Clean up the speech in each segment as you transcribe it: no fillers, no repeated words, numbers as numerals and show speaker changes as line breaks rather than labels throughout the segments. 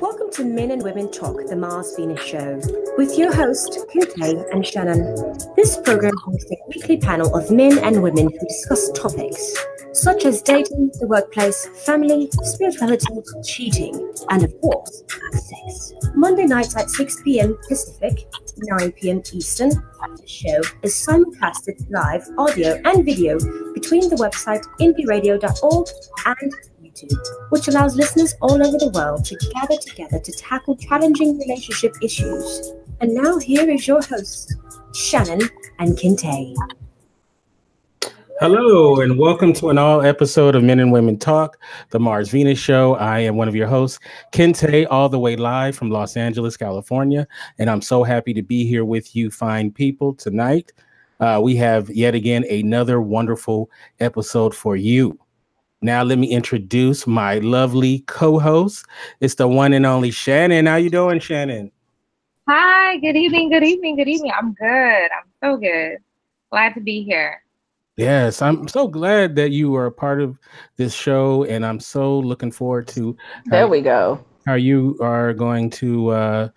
Welcome to Men and Women Talk, the Mars Venus Show, with your hosts, Kinte and Shannon. This program hosts a weekly panel of men and women who discuss topics such as dating, the workplace, family, spirituality, cheating, and of course, sex. Monday nights at 6 p.m. Pacific, 9 p.m. Eastern. The show is simulcasted live, audio and video between the website indieradio.org and YouTube, which allows listeners all over the world to gather together to tackle challenging relationship issues. And now here is your hosts, Shannon and Kinte.
Hello, and welcome to an all episode of Men and Women Talk, the Mars Venus Show. I am one of your hosts, Kinte, all the way live from Los Angeles, California. And I'm so happy to be here with you fine people tonight. We have yet again another wonderful episode for you. Now let me introduce my lovely co-host. It's the one and only Shannon. How you doing, Shannon?
Hi, good evening. I'm good. I'm so good. Glad to be here.
Yes, I'm so glad that you are a part of this show, and I'm so looking forward to
how
you are going to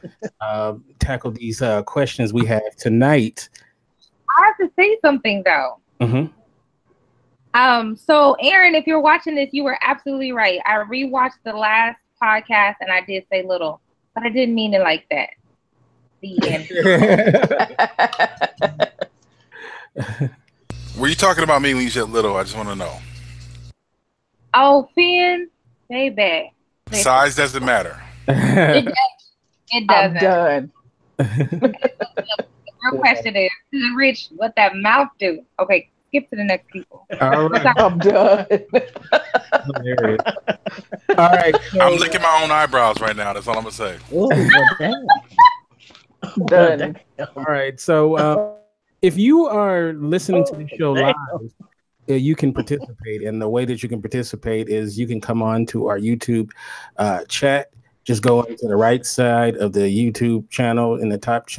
tackle these questions we have tonight.
I have to say something though.
Mm-hmm.
So Aaron, if you're watching this, you were absolutely right. I rewatched the last podcast and I did say little, but I didn't mean it like that. The
end.
Were you talking about me when you said little? I just want to know.
Oh, Finn, baby.
Size doesn't matter.
It doesn't.
I'm done.
The real question is, Rich, what that mouth do? Okay, skip to the next people.
All right.
I'm done.
Hilarious. All right. So,
I'm licking my own eyebrows right now. That's all I'm going to say.
Done.
All right. So, if you are listening to the show live, you can participate. And the way that you can participate is you can come on to our YouTube chat. Just go onto the right side of the YouTube channel in the top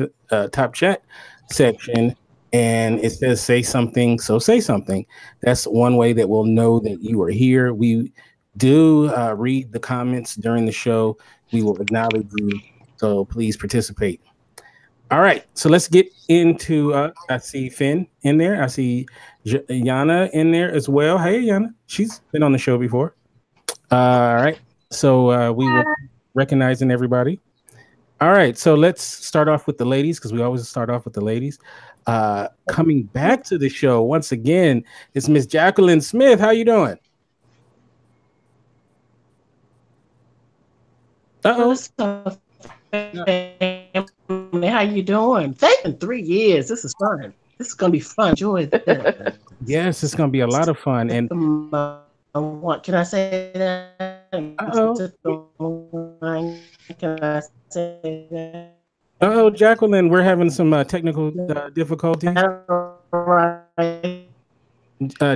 chat section. And it says say something. So say something. That's one way that we'll know that you are here. We do read the comments during the show. We will acknowledge you. So please participate. All right, so let's get into, I see Finn in there. I see Yana in there as well. Hey, Yana. She's been on the show before. All right, so we will recognizing everybody. All right, so let's start off with the ladies because we always start off with the ladies. Coming back to the show once again, it's Miss Jacqueline Smith. How you doing?
Uh-oh. How you doing? Thank you. 3 years. This is fun. This is gonna be fun. Enjoy it.
Yes, it's gonna be a lot of fun. And
what can I say that? Can I say that?
Oh, Jacqueline, we're having some technical difficulties.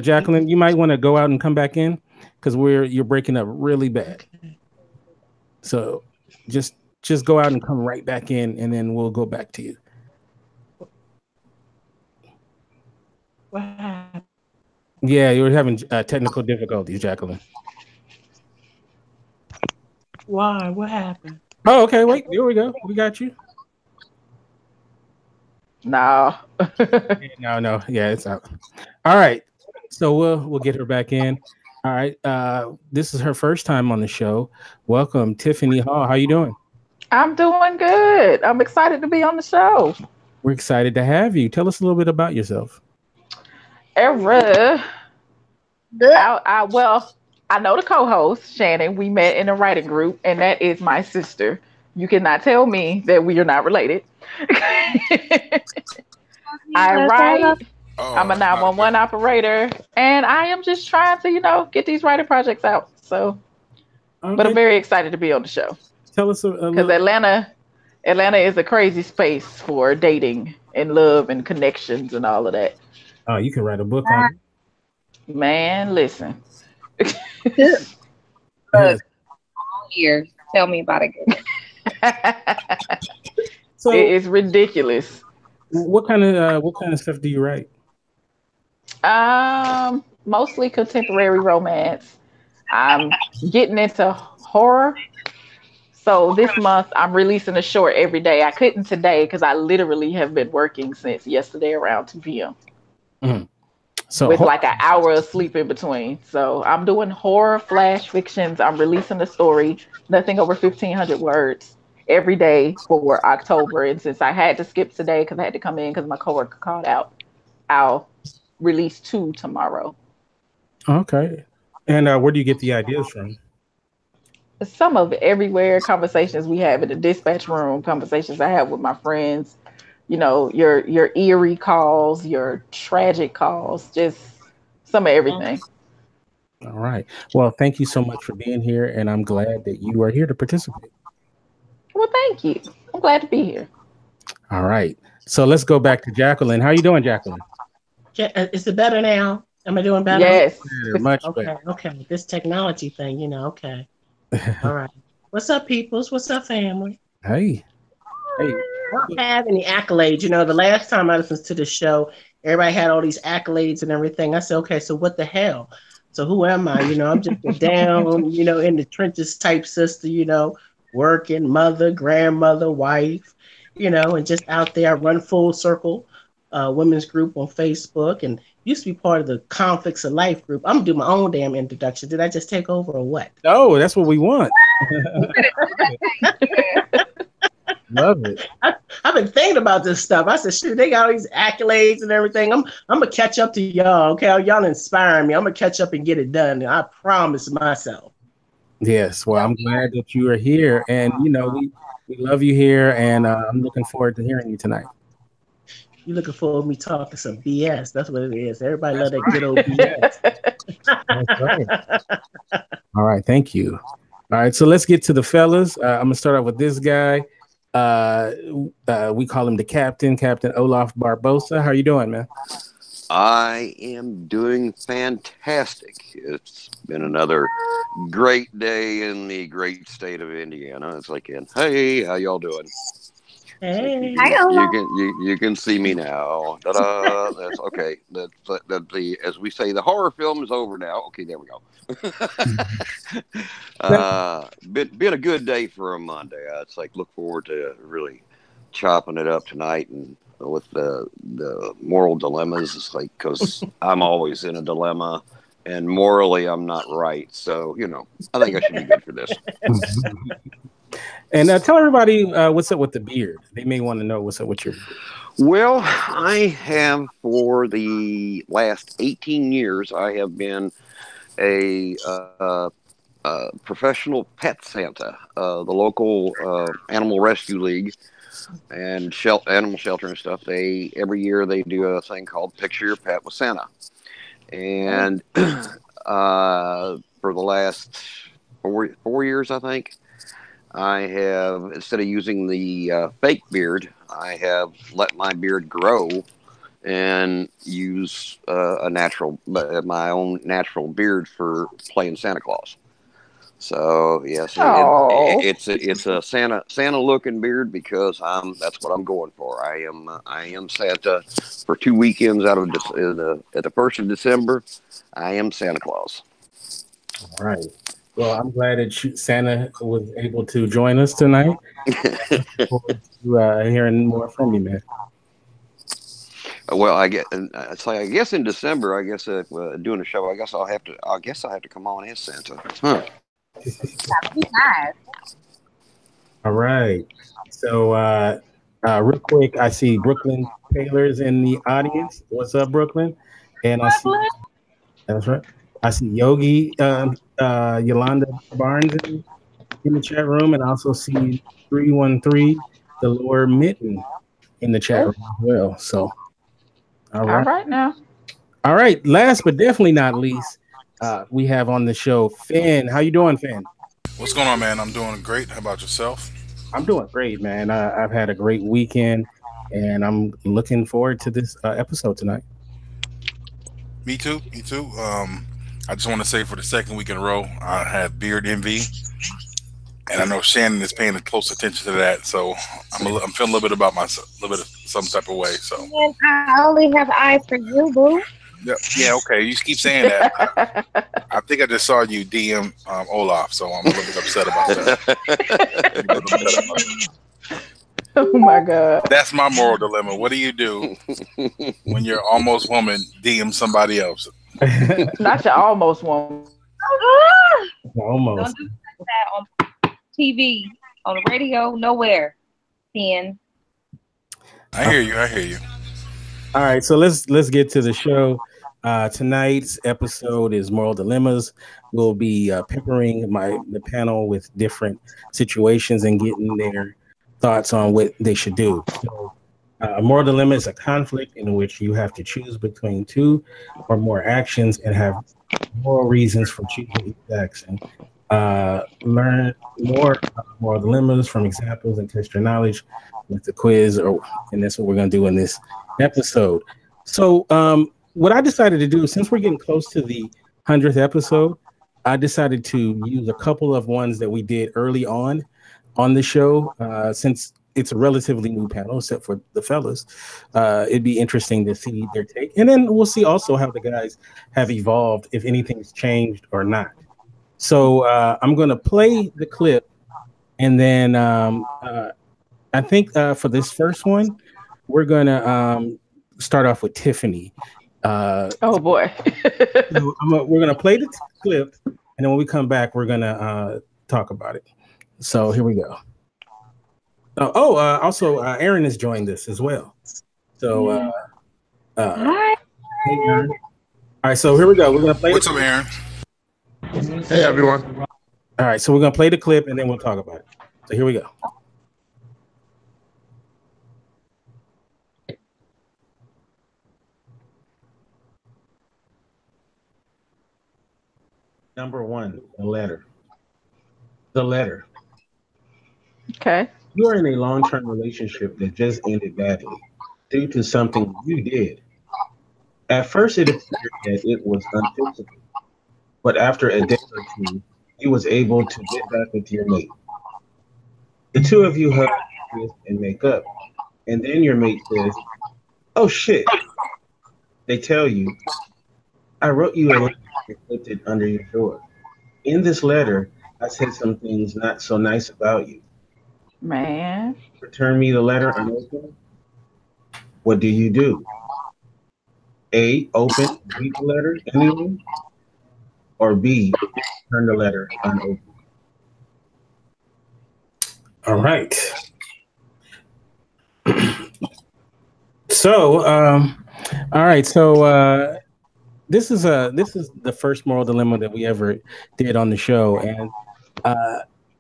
Jacqueline, you might want to go out and come back in because you're breaking up really bad. So just go out and come right back in, and then we'll go back to you.
What happened?
Yeah, you were having technical difficulties, Jacqueline.
Why? What happened?
Oh, okay. Wait, here we go. We got you.
No.
No. Yeah, it's out. All right. So we'll get her back in. All right. This is her first time on the show. Welcome, Tiffany Hall. How you doing?
I'm doing good. I'm excited to be on the show.
We're excited to have you. Tell us a little bit about yourself.
Well, I know the co-host, Shannon. We met in a writing group, and that is my sister. You cannot tell me that we are not related. I write. I'm a 911 operator, and I am just trying to, get these writing projects out. So, okay. But I'm very excited to be on the show.
Tell us
because Atlanta is a crazy space for dating and love and connections and all of that.
Oh, you can write a book on it.
Man, listen.
Here, tell me about it.
So it's ridiculous.
What kind of stuff do you write?
Mostly contemporary romance. I'm getting into horror. So this month I'm releasing a short every day. I couldn't today because I literally have been working since yesterday around 2 p.m.
So
with like an hour of sleep in between. So I'm doing horror flash fictions. I'm releasing a story, nothing over 1,500 words every day for October. And since I had to skip today because I had to come in because my coworker called out, I'll release 2 tomorrow.
Okay. And where do you get the ideas from?
Some of it everywhere, conversations we have in the dispatch room, conversations I have with my friends, your eerie calls, your tragic calls, just some of everything.
All right. Well, thank you so much for being here, and I'm glad that you are here to participate.
Well, thank you. I'm glad to be here.
All right. So let's go back to Jacqueline. How are you doing, Jacqueline?
Is it better now? Am I doing better?
Yes.
Much
okay,
better.
Okay. This technology thing, okay. All right. What's up, peoples? What's up, family?
Hey.
I don't have any accolades. The last time I listened to the show, everybody had all these accolades and everything. I said, okay, so what the hell? So who am I? I'm just a down, in the trenches type sister, working mother, grandmother, wife, and just out there. I run Full Circle women's group on Facebook and used to be part of the Conflicts of Life group. I'm gonna do my own damn introduction. Did I just take over or what?
Oh, that's what we want. Love it.
I've been thinking about this stuff. I said, shoot, they got all these accolades and everything. I'm gonna catch up to y'all. Okay, y'all inspiring me. I'm gonna catch up and get it done. I promise myself.
Yes. Well, I'm glad that you are here, and we love you here, and I'm looking forward to hearing you tonight.
You looking forward to me talking some BS? That's what it is. Everybody love that good old BS.
That's right. All right. Thank you. All right. So let's get to the fellas. I'm gonna start off with this guy. We call him the Captain Olaf Barbosa. How are you doing, man?
I am doing fantastic. It's been another great day in the great state of Indiana. It's like, hey, how y'all doing?
Hey,
you can see me now. Ta-da! That's okay. As we say, the horror film is over now. Okay, there we go. Been a good day for a Monday. It's like look forward to really chopping it up tonight and with the moral dilemmas. It's like because I'm always in a dilemma and morally I'm not right. So I think I should be good for this.
And tell everybody what's up with the beard. They may want to know what's up with your beard.
Well, I have for the last 18 years, I have been a professional pet Santa. The local animal rescue league and animal shelter and stuff. Every year they do a thing called Picture Your Pet with Santa. And for the last 4 years, I think, I have, instead of using the fake beard, I have let my beard grow and use my own natural beard for playing Santa Claus. So yes, it's a Santa looking beard because that's what I'm going for. I am Santa for 2 weekends out of at the 1st of December. I am Santa Claus.
All right. Well, I'm glad that Santa was able to join us tonight. Forward to hearing more from you, man.
Well, I guess in December, doing a show, I guess I'll have to come on as Santa. Huh.
All right. So real quick, I see Brooklyn Taylor's in the audience. What's up, Brooklyn? And that's right. I see Yogi Yolanda Barnes in the chat room, and I also see 313 Delore Mitten in the chat room as well. So all right
now.
All right. Last but definitely not least, we have on the show Finn. How you doing, Finn?
What's going on, man? I'm doing great. How about yourself?
I'm doing great, man. I've had a great weekend, and I'm looking forward to this episode tonight.
Me too. I just want to say for the second week in a row, I have beard envy, and I know Shannon is paying close attention to that. So I'm feeling a little bit about myself, a little bit of some type of way. So
and I only have eyes for you, boo.
Yeah, okay. You keep saying that. I think I just saw you DM Olaf, so I'm a little bit upset about that.
Oh my god.
That's my moral dilemma. What do you do when your almost woman DM somebody else?
Not your almost woman.
Almost.
Don't do that on TV, on the radio, nowhere. Then
I hear you. I hear you.
All right, so let's get to the show. Tonight's episode is moral dilemmas. We'll be peppering the panel with different situations and getting their thoughts on what they should do. So, a moral dilemma is a conflict in which you have to choose between two or more actions and have moral reasons for choosing each action. Learn more moral dilemmas from examples and test your knowledge with the quiz, and that's what we're going to do in this episode. So, what I decided to do, since we're getting close to the 100th episode, I decided to use a couple of ones that we did early on the show, since it's a relatively new panel, except for the fellas. It'd be interesting to see their take. And then we'll see also how the guys have evolved, if anything's changed or not. So I'm going to play the clip. And then I think for this first one, we're going to start off with Tiffany.
Oh boy.
So we're going to play the clip. And then when we come back, we're going to talk about it. So here we go. Also, Aaron has joined us as well. So,
hi.
hey, Aaron. All right, so here we go. We're gonna play.
What's up, Aaron?
Hey, everyone.
All right, so we're gonna play the clip and then we'll talk about it. So here we go. Number one, the letter. The letter.
Okay.
You are in a long-term relationship that just ended badly due to something you did. At first, it appeared that it was unfixable, but after a day or two, you was able to get back with your mate. The two of you hug and make up, and then your mate says, "Oh shit!" They tell you, "I wrote you a letter and put it under your door. In this letter, I said some things not so nice about you.
Man.
Return me the letter unopened." What do you do? A, open, read the letter anyway, or B, return the letter unopened. All right. So, all right. So this is the first moral dilemma that we ever did on the show, and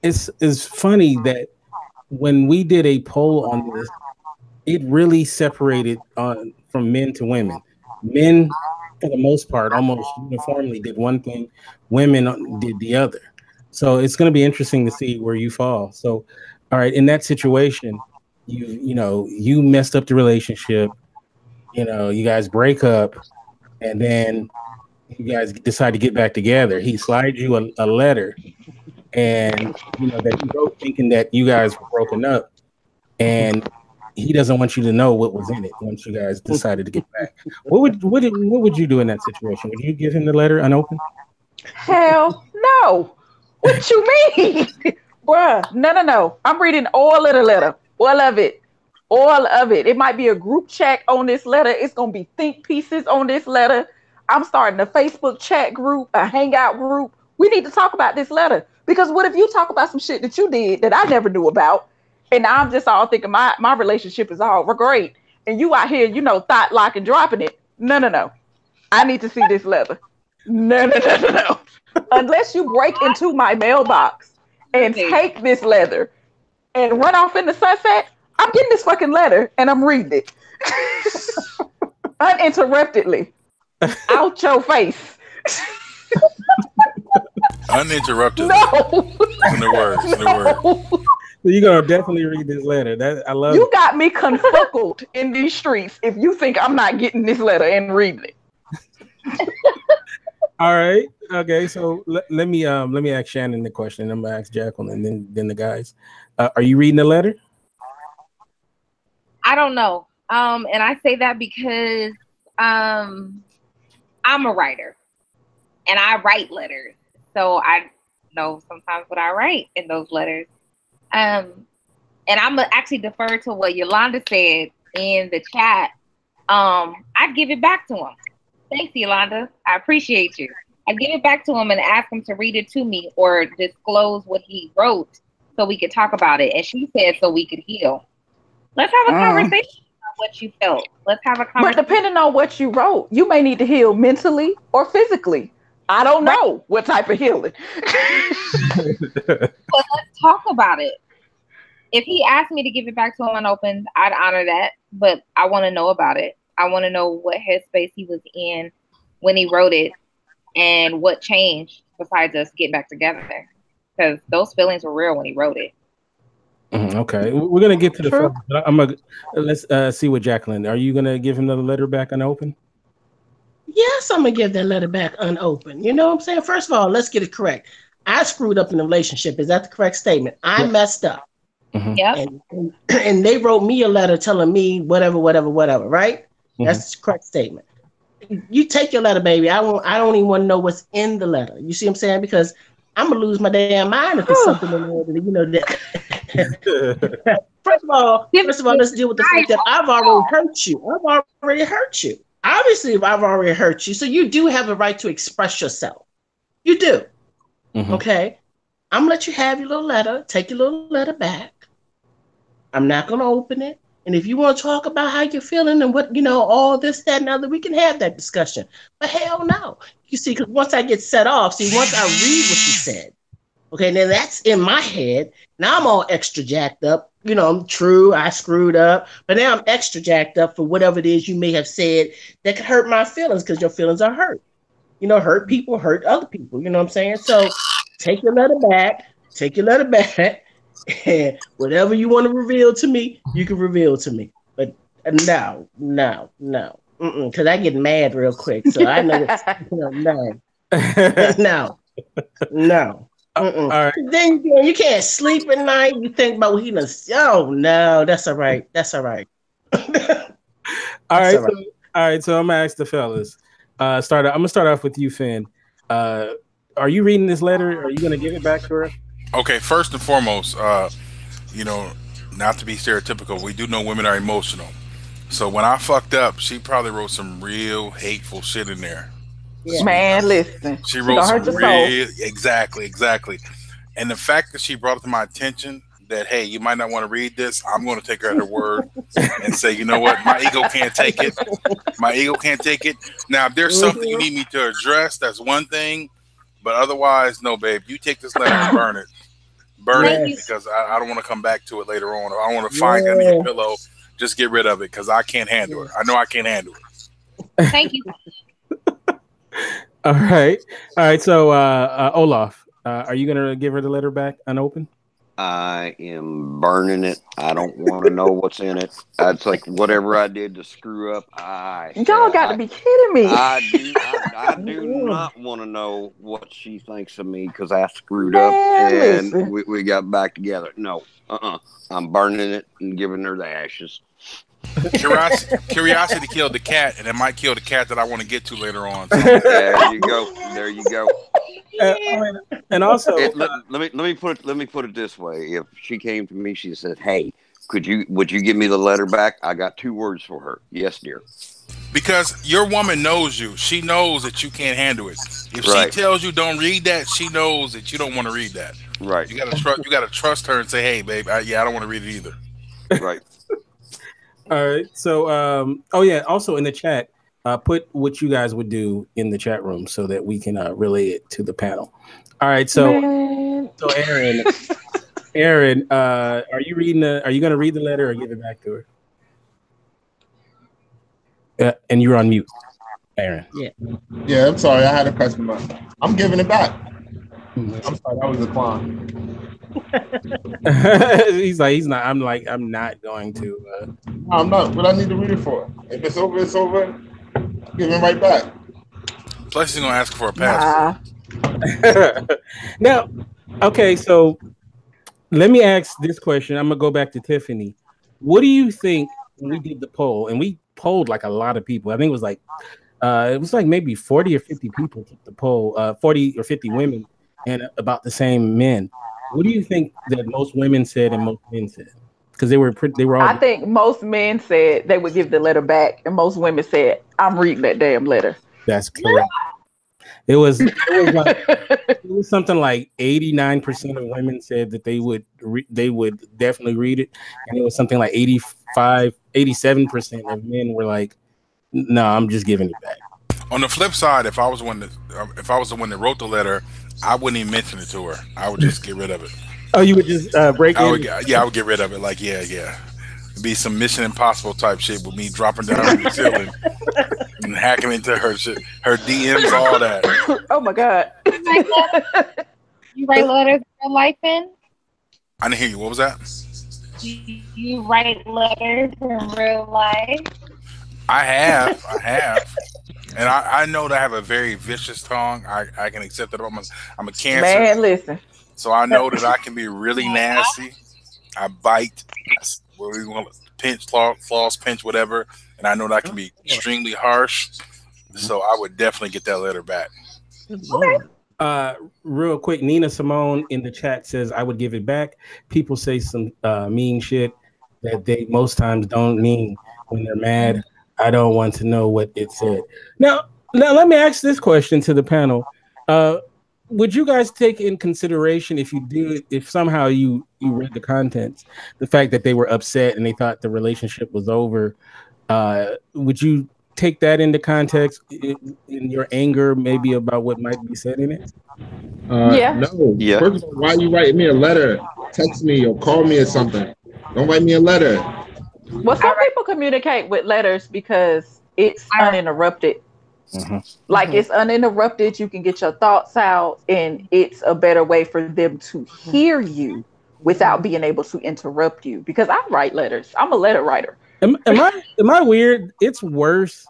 it's funny that when we did a poll on this, it really separated from men to women. Men, for the most part, almost uniformly did one thing. Women did the other. So it's going to be interesting to see where you fall. So, all right, in that situation, you messed up the relationship. You guys break up, and then you guys decide to get back together. He slides you a letter, and that he wrote thinking that you guys were broken up, and he doesn't want you to know what was in it once you guys decided to get back. What would you do in that situation? Would you give him the letter unopened?
Hell no. What you mean? Bruh, no. I'm reading all of the letter. All of it. All of it. It might be a group chat on this letter. It's going to be think pieces on this letter. I'm starting a Facebook chat group, a hangout group. We need to talk about this letter. Because what if you talk about some shit that you did that I never knew about? And now I'm just all thinking my relationship is all great. And you out here, thought, lock, and dropping it. No. I need to see this letter. No. Unless you break into my mailbox and take this letter and run off in the sunset, I'm getting this fucking letter and I'm reading it. Uninterruptedly. Out your face.
Uninterrupted.
No.
In the words.
So you're gonna definitely read this letter. I love
you. Got me confuckled in these streets if you think I'm not getting this letter and reading it.
All right. Okay. So let me ask Shannon the question. I'm gonna ask Jacqueline and then the guys. Are you reading the letter?
I don't know. And I say that because I'm a writer, and I write letters, so I know sometimes what I write in those letters. And I'm gonna actually defer to what Yolanda said in the chat. I'd give it back to him. Thanks, Yolanda. I appreciate you. I'd give it back to him and ask him to read it to me or disclose what he wrote so we could talk about it. And she said so we could heal. Let's have a conversation about what you felt. Let's have a conversation.
But depending on what you wrote, you may need to heal mentally or physically. I don't know what type of healing.
But let's talk about it. If he asked me to give it back to him unopened, I'd honor that. But I want to know about it. I want to know what headspace he was in when he wrote it and what changed besides us getting back together. Because those feelings were real when he wrote it.
Okay, we're gonna get to the phone. Let's see what Jacqueline. Are you gonna give him the letter back unopened?
Yes, I'm gonna give that letter back unopened. You know what I'm saying? First of all, let's get it correct. I screwed up in the relationship. Is that the correct statement? I messed up.
Yeah.
And they wrote me a letter telling me whatever, right? That's the correct statement. You take your letter, baby. I don't even want to know what's in the letter. You see what I'm saying? Because I'm gonna lose my damn mind if it's something in there that, you know, that. First of all, let's deal with the fact that I've already hurt you. Obviously, if I've already hurt you, so you do have a right to express yourself. You do. Okay? I'm gonna let you have your little letter. Take your little letter back. I'm not gonna open it. And if you want to talk about how you're feeling and what, you know, all this, that, and other, we can have that discussion. But hell no. You see, because once I get set off, once I read what you said, okay, then that's in my head. Now I'm all extra jacked up. You know, I'm true, I screwed up. But now I'm extra jacked up for whatever it is you may have said that could hurt my feelings because your feelings are hurt. You know, hurt people hurt other people. You know what I'm saying? So take your letter back. And whatever you want to reveal to me, you can reveal to me. But no. Because I get mad real quick. So I know it's, no.
All right.
Then you can't sleep at night. You think about what he does. Oh, no, that's all right. All
right. So I'm going to ask the fellas. I'm going to start off with you, Finn. Are you reading this letter? Are you going to give it back to her?
Okay, first and foremost, you know, not to be stereotypical, we do know women are emotional. So when I fucked up, she probably wrote some real hateful shit in there.
Yeah. Man, listen.
She wrote some real, exactly. And the fact that she brought it to my attention that, hey, you might not want to read this, I'm going to take her at her word and say, you know what, my ego can't take it. Now, if there's something you need me to address, that's one thing. But otherwise, no, babe, you take this letter and burn it. Because I don't want to come back to it later on. I don't want to find it in your pillow. Just get rid of it because I can't handle it. I know I can't handle it.
Thank you.
All right. So, Olaf, are you going to give her the letter back unopened?
I am burning it. I don't want to know what's in it. It's like whatever I did to screw up.
Y'all got to be kidding me.
I do not want to know what she thinks of me because I screwed up and we got back together. No, I'm burning it and giving her the ashes.
Curiosity killed the cat, and it might kill the cat that I want to get to later on. So.
There you go.
And also,
let me put it this way: if she came to me, she said, "Hey, would you give me the letter back?" I got 2 words for her: yes, dear.
Because your woman knows you; she knows that you can't handle it. If she tells you don't read that, she knows that you don't want to read that.
Right.
You gotta trust her and say, "Hey, babe, I don't want to read it either."
Right.
All right. So, also in the chat, put what you guys would do in the chat room so that we can relay it to the panel. All right. So, Aaron, are you going to read the letter or give it back to her? And you're on mute, Aaron.
Yeah. I'm sorry. I had to press my. I'm giving it back. I'm sorry. That was a clown.
He's not. I'm not going to.
I'm not. What I need to read it for? If it's over, it's over. Give it right back.
Plus, he's gonna ask for a passport.
Now, okay. So let me ask this question. I'm gonna go back to Tiffany. What do you think when we did the poll and we polled like a lot of people? I think it was like it was like maybe 40 or 50 people took the poll, 40 or 50 women, and about the same men. What do you think that most women said and most men said? Because they were all.
I think most men said they would give the letter back, and most women said, "I'm reading that damn letter."
That's correct. It was something like 89% of women said that they would definitely read it, and it was something like 87% of men were like, "No, I'm just giving it back."
On the flip side, if I was the one that wrote the letter, I wouldn't even mention it to her. I would just get rid of it.
Oh, you would just break it?
I would get rid of it. Like, yeah. It'd be some Mission Impossible type shit with me dropping down on the ceiling and hacking into her shit, her DMs, all that.
Oh my God.
You write letters in real life, then?
I didn't hear you. What was that?
You write letters in real life?
I have. And I know that I have a very vicious tongue. I can accept that. I'm a Cancer.
Man, listen.
So I know that I can be really nasty. I bite, what do you want to pinch, floss, pinch, whatever. And I know that I can be extremely harsh. So I would definitely get that letter back.
Okay.
Real quick, Nina Simone in the chat says, I would give it back. People say some mean shit that they most times don't mean when they're mad. I don't want to know what it said. Now let me ask this question to the panel. Would you guys take in consideration if somehow you read the contents, the fact that they were upset and they thought the relationship was over, would you take that into context in your anger, maybe about what might be said in it?
Yeah.
No. Yeah. First of all, why are you writing me a letter? Text me or call me or something. Don't write me a letter.
Well, some people communicate with letters because it's uninterrupted.
Mm-hmm.
Like it's uninterrupted. You can get your thoughts out, and it's a better way for them to hear you without being able to interrupt you. Because I write letters. I'm a letter writer.
Am I weird? It's worse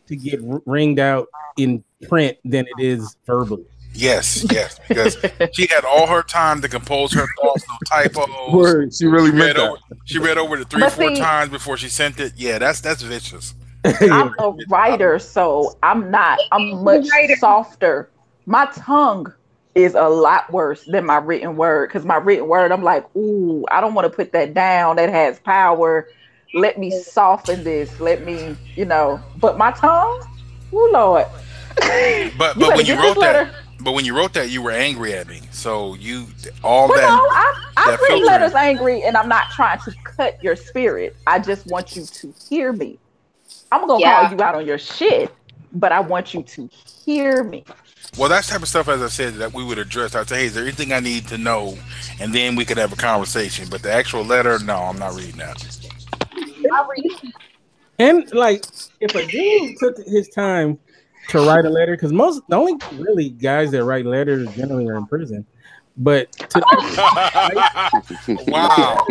to get ringed out in print than it is verbally.
Yes, because she had all her time to compose her thoughts, no typos.
Word, she really meant that.
She read over it 3-4 times before she sent it. Yeah, that's vicious.
I'm a writer, so I'm much softer. My tongue is a lot worse than my written word, because my written word, I'm like, ooh, I don't want to put that down. That has power. Let me soften this. Let me, but my tongue, ooh, Lord.
But when you wrote that. But when you wrote that, you were angry at me. So I read letters angry, and I'm not trying to cut your spirit. I just want you to hear me. I'm gonna call you out on your shit, but I want you to hear me. Well, that's type of stuff, as I said, that we would address. I'd say, hey, is there anything I need to know? And then we could have a conversation. But the actual letter, no, I'm not reading that.
And like, if a dude took his time to write a letter, because the only really guys that write letters generally are in prison. But
wow,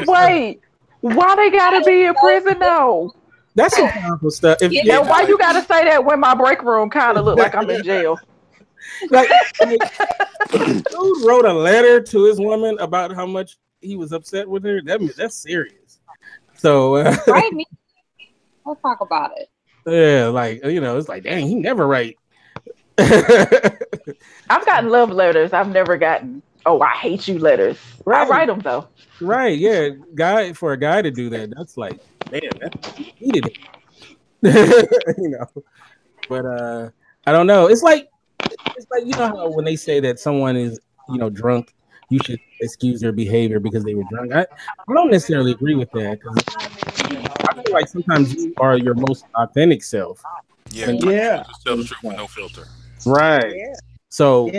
wait, why they gotta be in prison though?
That's some powerful stuff.
Why you gotta say that when my break room kind of look like I'm in jail?
Like, dude wrote a letter to his woman about how much he was upset with her. That's serious. So
right, let's talk about it.
Yeah, like, it's like, dang, he never write.
I've gotten love letters. I've never gotten, I hate you letters. Right. I write them though.
Right, yeah. For a guy to do that, that's like, man, that's needed it. But I don't know. It's like how when they say that someone is, drunk, you should excuse their behavior because they were drunk. I don't necessarily agree with that, because I feel like sometimes you are your most authentic self.
Yeah, just tell the truth with no filter.
Right. Yeah. So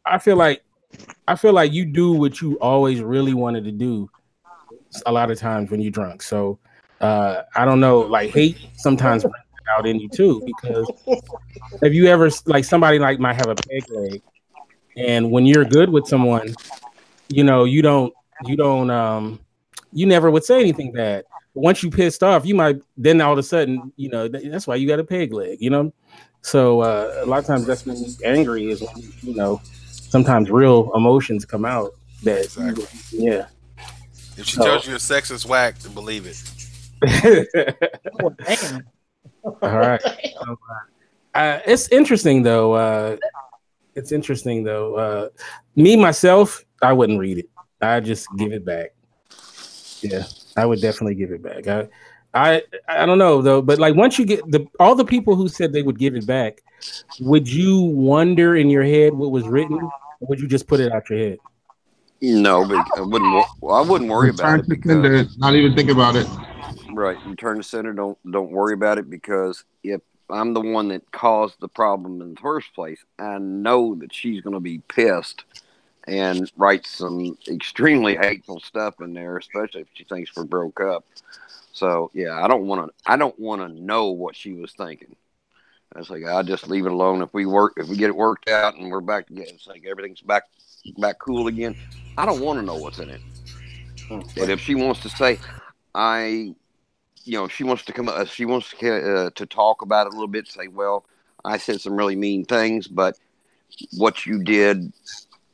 I feel like you do what you always really wanted to do a lot of times when you're drunk. So I don't know, like hate sometimes brings it out in you too, because have you ever, like, somebody like might have a peg leg, and when you're good with someone, you never would say anything bad. But once you pissed off, you might then all of a sudden, that's why you got a peg leg, So a lot of times that's when you're angry, is when sometimes real emotions come out. That
exactly.
Yeah.
If she tells you your sex is whack, then believe it.
Oh, damn.
All right. It's interesting though. Me myself, I wouldn't read it. I just give it back. Yeah, I would definitely give it back. I don't know though, but like once you get all the people who said they would give it back, would you wonder in your head what was written, or would you just put it out your head?
No, but I wouldn't worry about
Return
it
to sender.
because
Not even think about it.
right, return to sender. Don't worry about it because if I'm the one that caused the problem in the first place, I know that she's going to be pissed and write some extremely hateful stuff in there, especially if she thinks we're broke up. So yeah, I don't want to. I don't want to know what she was thinking. I was like, I'll just leave it alone. If we get it worked out, and we're back together, it's like everything's back cool again. I don't want to know what's in it. And if she wants to say, she wants to come, she wants to talk about it a little bit. Say, well, I said some really mean things, but what you did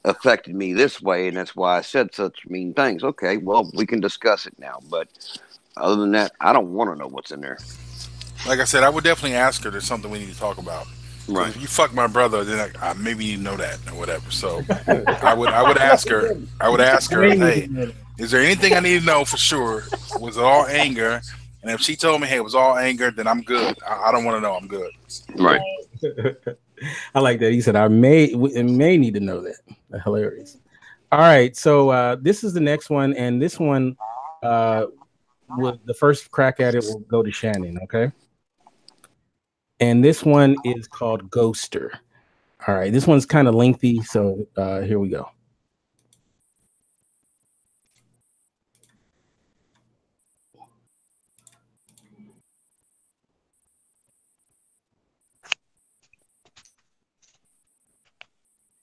affected me this way, and that's why I said such mean things. Okay, well, we can discuss it now. But other than that, I don't want to know what's in there.
Like I said, I would definitely ask her. There's something we need to talk about.
Right.
If you fuck my brother, then maybe you know that or whatever. So I would ask her. I would ask her, hey, is there anything I need to know for sure? Was it all anger? And if she told me, hey, it was all anger, then I'm good. I don't want to know. I'm good.
Right.
I like that. He said, I may need to know that. Hilarious. All right. So this is the next one. And this one, the first crack at it will go to Shannon. Okay. And this one is called Ghoster. All right. This one's kind of lengthy. So here we go.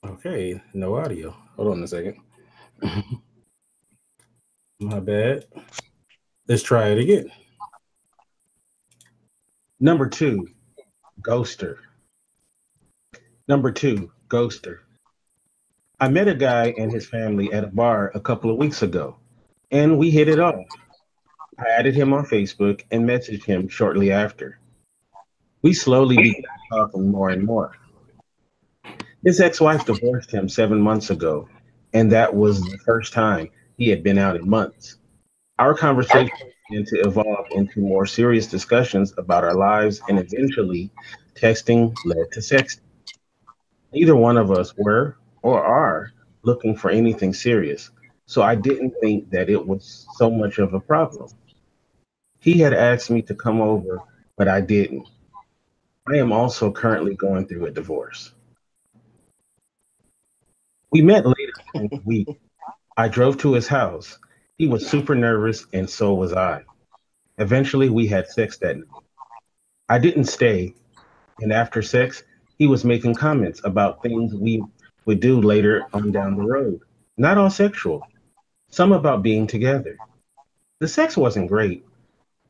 Okay, no audio. Hold on a second. My bad. Let's try it again. Number 2, Ghoster. Number 2, Ghoster. I met a guy and his family at a bar a couple of weeks ago, and we hit it off. I added him on Facebook and messaged him shortly after. We slowly began talking more and more. His ex-wife divorced him 7 months ago, and that was the first time he had been out in months. Our conversation began to evolve into more serious discussions about our lives, and eventually, texting led to sexting. Neither one of us were or are looking for anything serious, so I didn't think that it was so much of a problem. He had asked me to come over, but I didn't. I am also currently going through a divorce. We met later in the week. I drove to his house. He was super nervous, and so was I. Eventually, we had sex that night. I didn't stay, and after sex, he was making comments about things we would do later on down the road. Not all sexual, some about being together. The sex wasn't great.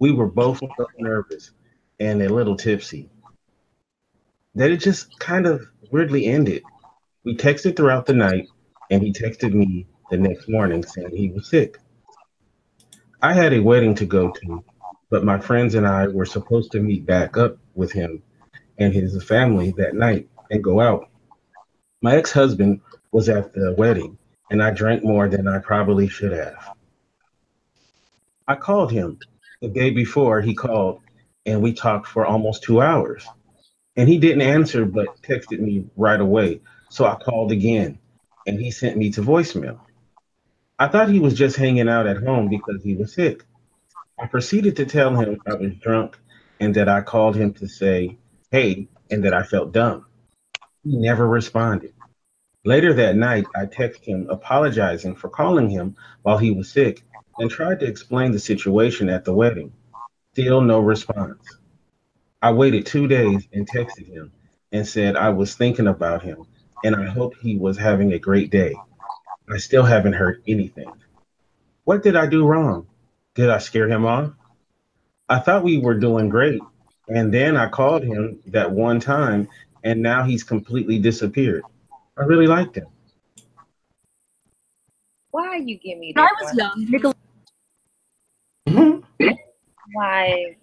We were both so nervous and a little tipsy that it just kind of weirdly ended. We texted throughout the night, and he texted me the next morning saying he was sick. I had a wedding to go to, but my friends and I were supposed to meet back up with him and his family that night and go out. My ex-husband was at the wedding, and I drank more than I probably should have. I called him. The day before, he called, and we talked for almost 2 hours. And he didn't answer, but texted me right away. So I called again, and he sent me to voicemail. I thought he was just hanging out at home because he was sick. I proceeded to tell him I was drunk and that I called him to say, hey, and that I felt dumb. He never responded. Later that night, I texted him apologizing for calling him while he was sick and tried to explain the situation at the wedding. Still no response. I waited 2 days and texted him and said I was thinking about him and I hoped he was having a great day. I still haven't heard anything. What did I do wrong? Did I scare him off? I thought we were doing great. And then I called him that one time and now he's completely disappeared. I really liked him.
Why you give me
When
this
I was
one?
young, Nickel.
Why?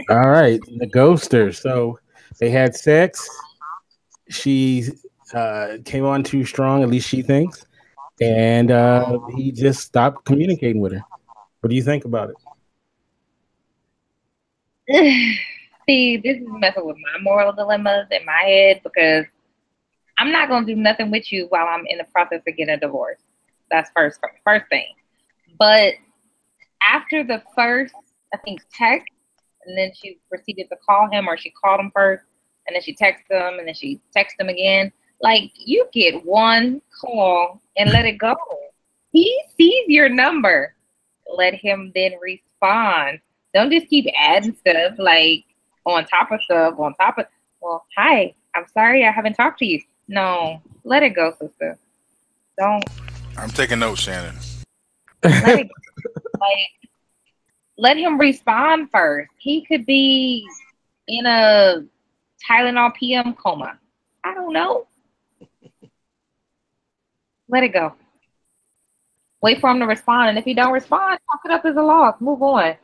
All right, the ghoster. So they had sex. She came on too strong, at least she thinks, and he just stopped communicating with her. What do you think about
See, this is messing with my moral dilemmas in my head because I'm not gonna do nothing with you while I'm in the process of getting a divorce. That's first thing. But after the first, I think, text, and then she proceeded to call him, or she called him first, and then she texted him, and then she texted him again. Like, you get one call and let it go. He sees your number. Let him then respond. Don't just keep adding stuff, like, on top of stuff, well, hi, I'm sorry I haven't talked to you. No, let it go, sister. Don't.
I'm taking notes, Shannon.
Let it go. Like, let him respond first. He could be in a Tylenol PM coma. I don't know. Let it go. Wait for him to respond. And if he don't respond, chalk it up as a loss. Move on.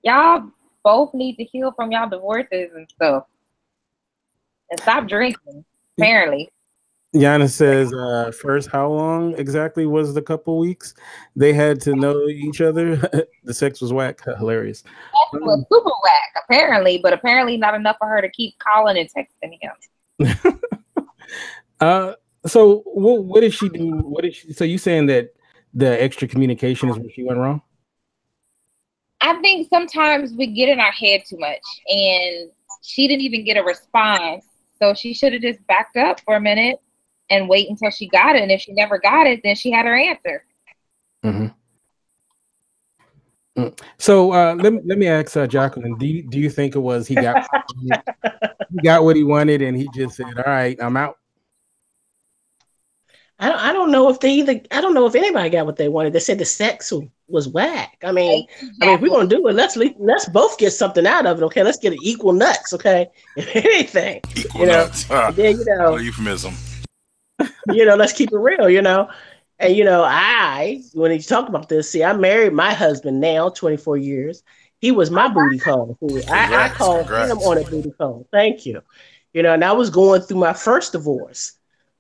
Y'all both need to heal from y'all divorces and stuff. And stop drinking, apparently.
Yana says, first, how long exactly was the couple weeks they had to know each other? The sex was whack. Hilarious.
Sex was super whack, apparently, but apparently not enough for her to keep calling and texting him.
So what did she do? So you saying that the extra communication is where she went wrong?
I think sometimes we get in our head too much, and she didn't even get a response. So she should have just backed up for a minute and wait until she got it. And if she never got it, then she had her answer.
Mm-hmm. So let me ask Jacqueline, do you think it was he got what he wanted and he just said, all right, I'm out?
I don't know if I don't know if anybody got what they wanted. They said the sex was whack. I mean, if we're gonna do it, let's both get something out of it. Okay, let's get an equal nuts. Okay, if anything,
equal nuts.
Then
euphemism.
Let's keep it real. And when you talk about this, see, I married my husband now, 24 years. He was my booty call. I called him on a booty call. Thank you. And I was going through my first divorce.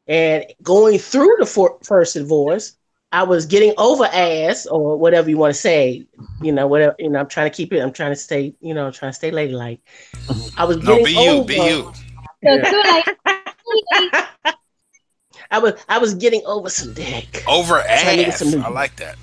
And going through the first divorce, I was getting over ass or whatever you want to say, whatever, I'm trying to keep it. I'm trying to stay, trying to stay ladylike. I was getting over.
Be you.
Yeah. I was getting over some dick.
Over ass. I like that.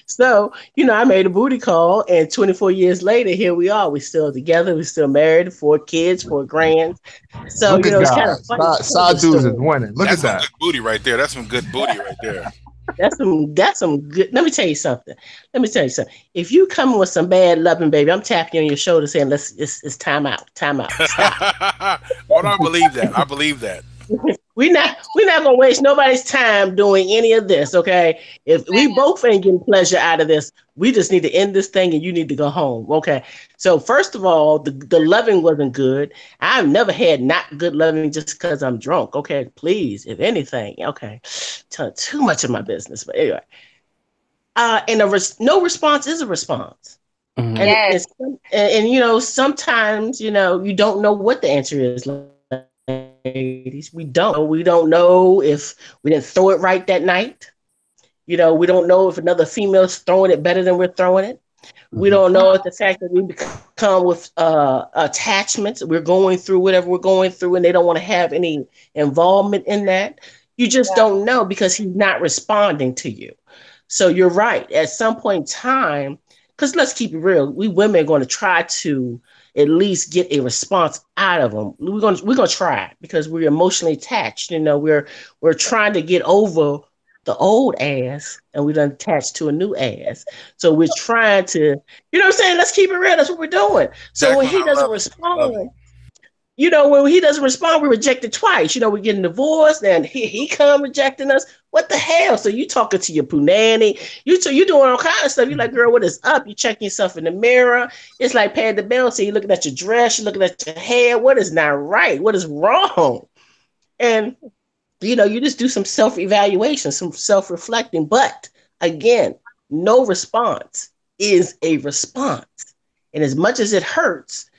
So, I made a booty call, and 24 years later, here we are. We're still together. We're still married, 4 kids, 4 grands. So, it's kind of funny.
Side dudes is winning. Look at that.
That's some good booty right there. That's some good booty right there.
That's some good. Let me tell you something. If you come with some bad loving, baby, I'm tapping you on your shoulder saying, it's time out. Time out. Stop.
Well, I believe that.
We're not gonna waste nobody's time doing any of this, okay? If we both ain't getting pleasure out of this, we just need to end this thing and you need to go home, okay? So first of all, the loving wasn't good. I've never had not good loving just because I'm drunk, okay? Please, if anything, okay. Too much of my business, but anyway. And no response is a response. Mm-hmm. And sometimes you don't know what the answer is. Ladies, we don't know if we didn't throw it right that night. We don't know if another female's throwing it better than we're throwing it. We don't know if the fact that we come with attachments, we're going through whatever we're going through, and they don't want to have any involvement in that. You just don't know because he's not responding to you. So you're right. At some point in time, because let's keep it real, we women are going to try to at least get a response out of them. We're gonna try because we're emotionally attached. We're trying to get over the old ass and we're attached to a new ass. So we're trying to, what I'm saying? Let's keep it real. That's what we're doing. So when he doesn't respond, when he doesn't respond, we're rejected twice. We're getting divorced and he come rejecting us. What the hell? So you talking to your punani, you doing all kind of stuff. You're like, girl, what is up? You checking yourself in the mirror. It's like paying the bill. So you're looking at your dress, you're looking at your hair. What is not right? What is wrong? And you just do some self-evaluation, some self-reflecting. But again, no response is a response. And as much as it hurts,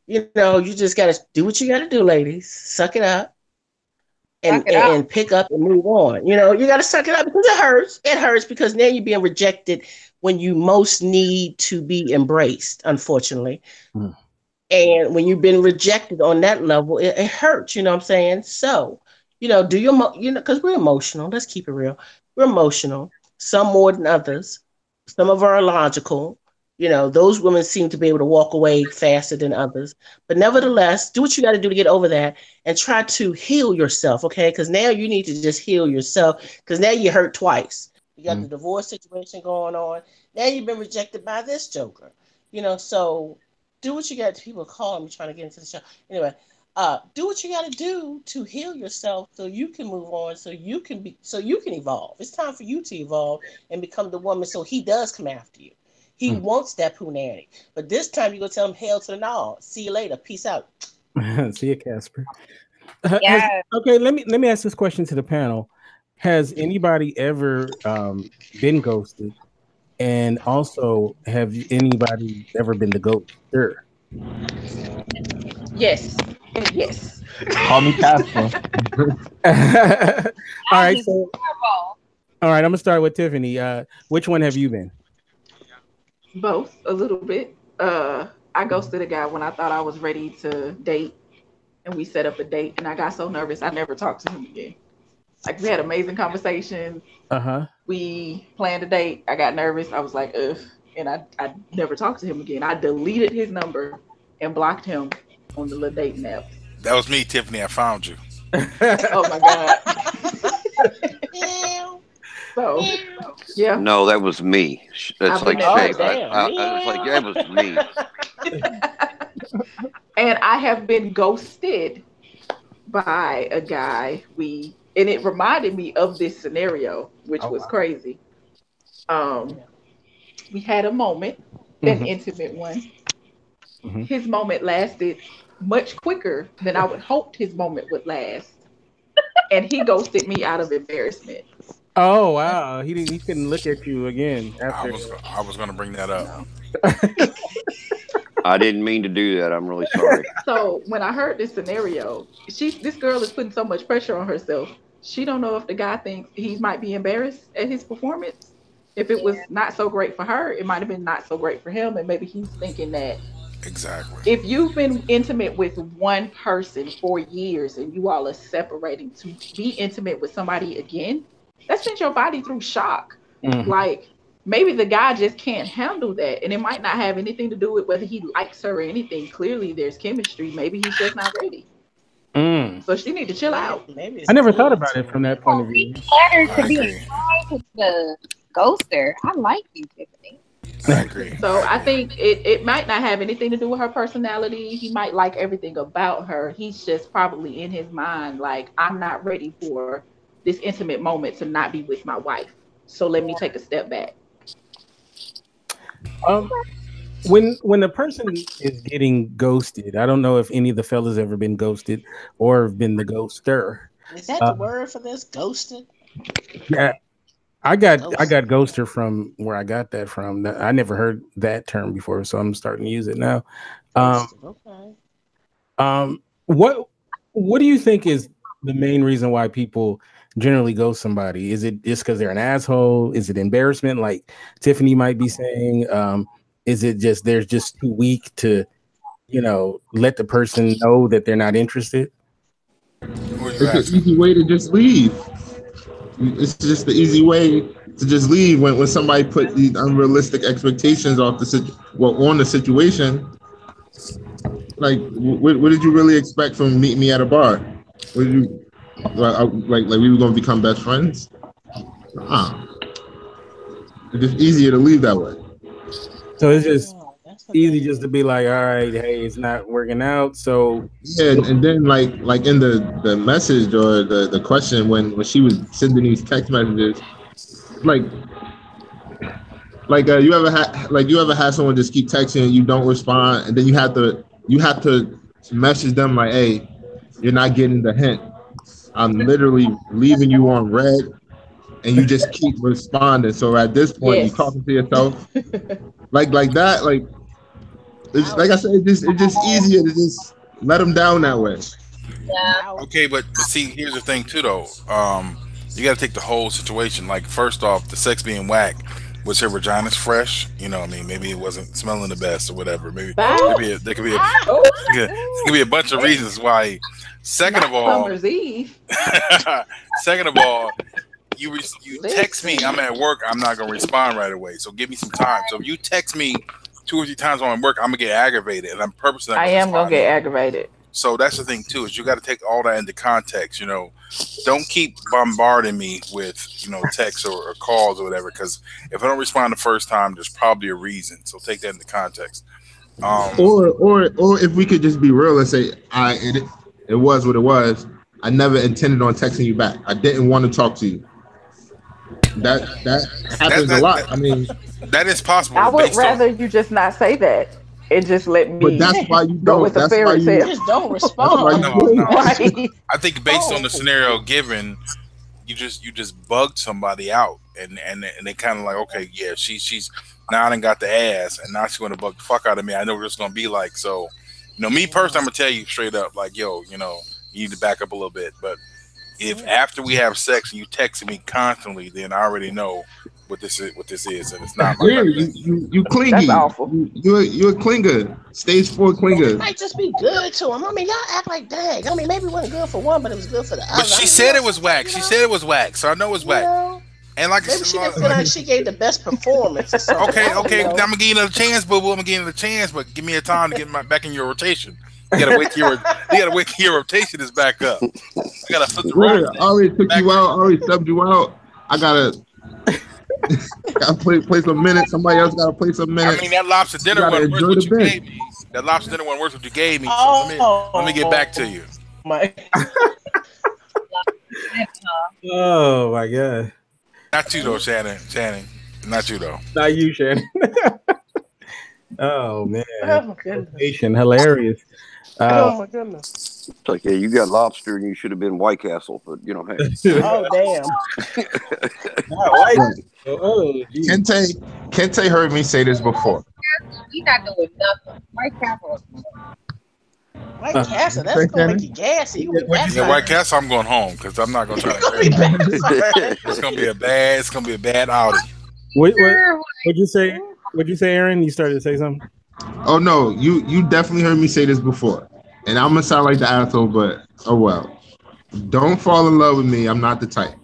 you just got to do what you got to do, ladies. Suck it up and pick up and move on. You got to suck it up because it hurts. It hurts because now you're being rejected when you most need to be embraced, unfortunately. Mm. And when you've been rejected on that level, it hurts. You know what I'm saying? So, do because we're emotional. Let's keep it real. We're emotional, some more than others. Some of our are logical. Those women seem to be able to walk away faster than others. But nevertheless, do what you got to do to get over that and try to heal yourself, okay? Because now you need to just heal yourself because now you hurt twice. You got the divorce situation going on. Now you've been rejected by this joker. So do what you got to. People calling me trying to get into the show. Anyway, do what you got to do to heal yourself so you can move on, so you can evolve. It's time for you to evolve and become the woman so he does come after you. He wants that punani. But this time you're going to tell him hell to the no. See you later. Peace out.
See you, Casper. Okay, let me ask this question to the panel. Has anybody ever been ghosted? And also, have anybody ever been the ghoster?
Yes. Yes.
Call me Casper.
All right, I'm going to start with Tiffany. Which one have you been?
Both, a little bit. I ghosted a guy when I thought I was ready to date, and we set up a date, and I got so nervous I never talked to him again. Like, we had amazing conversations. We planned a date. I got nervous. I was like, ugh, and I never talked to him again. I deleted his number and blocked him on the little dating app.
That was me, Tiffany. I found you.
Oh my God. So, yeah.
No, that was me. It's like shame. It's like that was me.
And I have been ghosted by a guy. And it reminded me of this scenario, which was crazy. We had a moment, an intimate one. His moment lasted much quicker than I would hoped his moment would last. And he ghosted me out of embarrassment.
Oh wow! He couldn't look at you again. After
I was going to bring that up.
I didn't mean to do that. I'm really sorry.
So when I heard this scenario, this girl is putting so much pressure on herself. She don't know if the guy thinks he might be embarrassed at his performance. If it was not so great for her, it might have been not so great for him, and maybe he's thinking that.
Exactly.
If you've been intimate with one person for years and you all are separating to be intimate with somebody again, that sends your body through shock. Like, maybe the guy just can't handle that. And it might not have anything to do with whether he likes her or anything. Clearly, there's chemistry. Maybe he's just not ready. So she need to chill out.
I never thought about it from that point of view.
To be aligned with the ghoster. I like you, Tiffany.
I agree.
So I think it might not have anything to do with her personality. He might like everything about her. He's just probably in his mind like, I'm not ready for this intimate moment to not be with my wife. So let me take a step back.
When a person is getting ghosted, I don't know if any of the fellas ever been ghosted or been the ghoster.
Is that the word for this? Ghosted?
Yeah. I got ghoster from where I got that from. I never heard that term before, so I'm starting to use it now. What do you think is the main reason why people generally ghost somebody? Is it just because they're an asshole? Is it embarrassment, like Tiffany might be saying? Is it just they're just too weak to, let the person know that they're not interested?
It's an easy way to just leave. It's just the easy way to just leave when somebody put these unrealistic expectations on the situation. Like, what did you really expect from meeting me at a bar? What did you like we were going to become best friends? It's just easier to leave that way.
So it's just easy just to be like, all right, hey, it's not working out. So
yeah, and then like in the message or the question when she was sending these text messages, you ever had someone just keep texting and you don't respond, and then you have to message them like, hey, you're not getting the hint. I'm literally leaving you on red, and you just keep responding. So at this point,
Yes.
you're talking to yourself like that. It's, like I said, it's just easier to just let them down that way.
Yeah.
Okay, but see, here's the thing too, though. You got to take the whole situation. Like, first off, the sex being whack. Was her vagina's fresh? You know, what I mean, maybe it wasn't smelling the best or whatever. Maybe there could be a bunch of reasons why. Second of all,
Summer's Eve.
second of all, you text me. I'm at work. I'm not gonna respond right away. So give me some time. So if you text me 2 or 3 times while I'm at work, I'm gonna get aggravated, and I'm purposely.
I am gonna get aggravated.
So that's the thing too, is you got to take all that into context. You know, don't keep bombarding me with texts or calls or whatever. Because if I don't respond the first time, there's probably a reason. So take that into context.
Or if we could just be real and say, it was what it was. I never intended on texting you back. I didn't want to talk to you. That happens a lot. I mean,
that is possible.
I would rather you just not say that. It just let me.
But that's why you don't.
With the fairy tale.
Just don't respond.
No.
Right.
I think based on the scenario given, you just bugged somebody out, and they kind of like, okay, yeah, she's now I done got the ass, and now she's going to bug the fuck out of me. I know what it's going to be like. So, me personally, I'm gonna tell you straight up, like, yo, you need to back up a little bit. But if after we have sex and you texting me constantly, then I already know what this is, and it's not.
Yeah, you clingy.
That's awful.
You're a clinger. Stage 4 clinger.
It might just be good to him. I mean, y'all act like dang. I mean, maybe it wasn't good for one, but it was good for the other.
But she said it was whack. She said it was whack, so I know it's whack. And like
maybe she didn't feel like she gave the best performance. Or something.
Okay. I'm gonna give you another chance, boo. I'm gonna give you another chance, but give me a time to get back in your rotation. You gotta wait till your rotation is back up. You gotta flip the rotation.
I already took you out. I already subbed you out. I gotta play some minutes. Somebody else gotta play some minutes.
I mean, that lobster dinner wasn't worth what you gave me. That lobster dinner wasn't worth what you gave me. So let me get back to you.
Oh my god.
Not you though, Shannon. Not you though.
Not you, Shannon. Oh man.
Oh my goodness.
Hilarious.
Oh my goodness.
It's like, yeah, you got lobster and you should have been White Castle, but hey.
Oh damn.
Kente heard me say this before.
He's not doing nothing. White Castle.
White Castle, that's gonna make you gassy. You gonna be
Yeah, White Castle, I'm going home because I'm not gonna try to. It's gonna be a bad outing.
What'd you say? What'd you say, Aaron? You started to say something?
Oh no, you definitely heard me say this before, and I'm gonna sound like the asshole, but oh well. Don't fall in love with me. I'm not the type.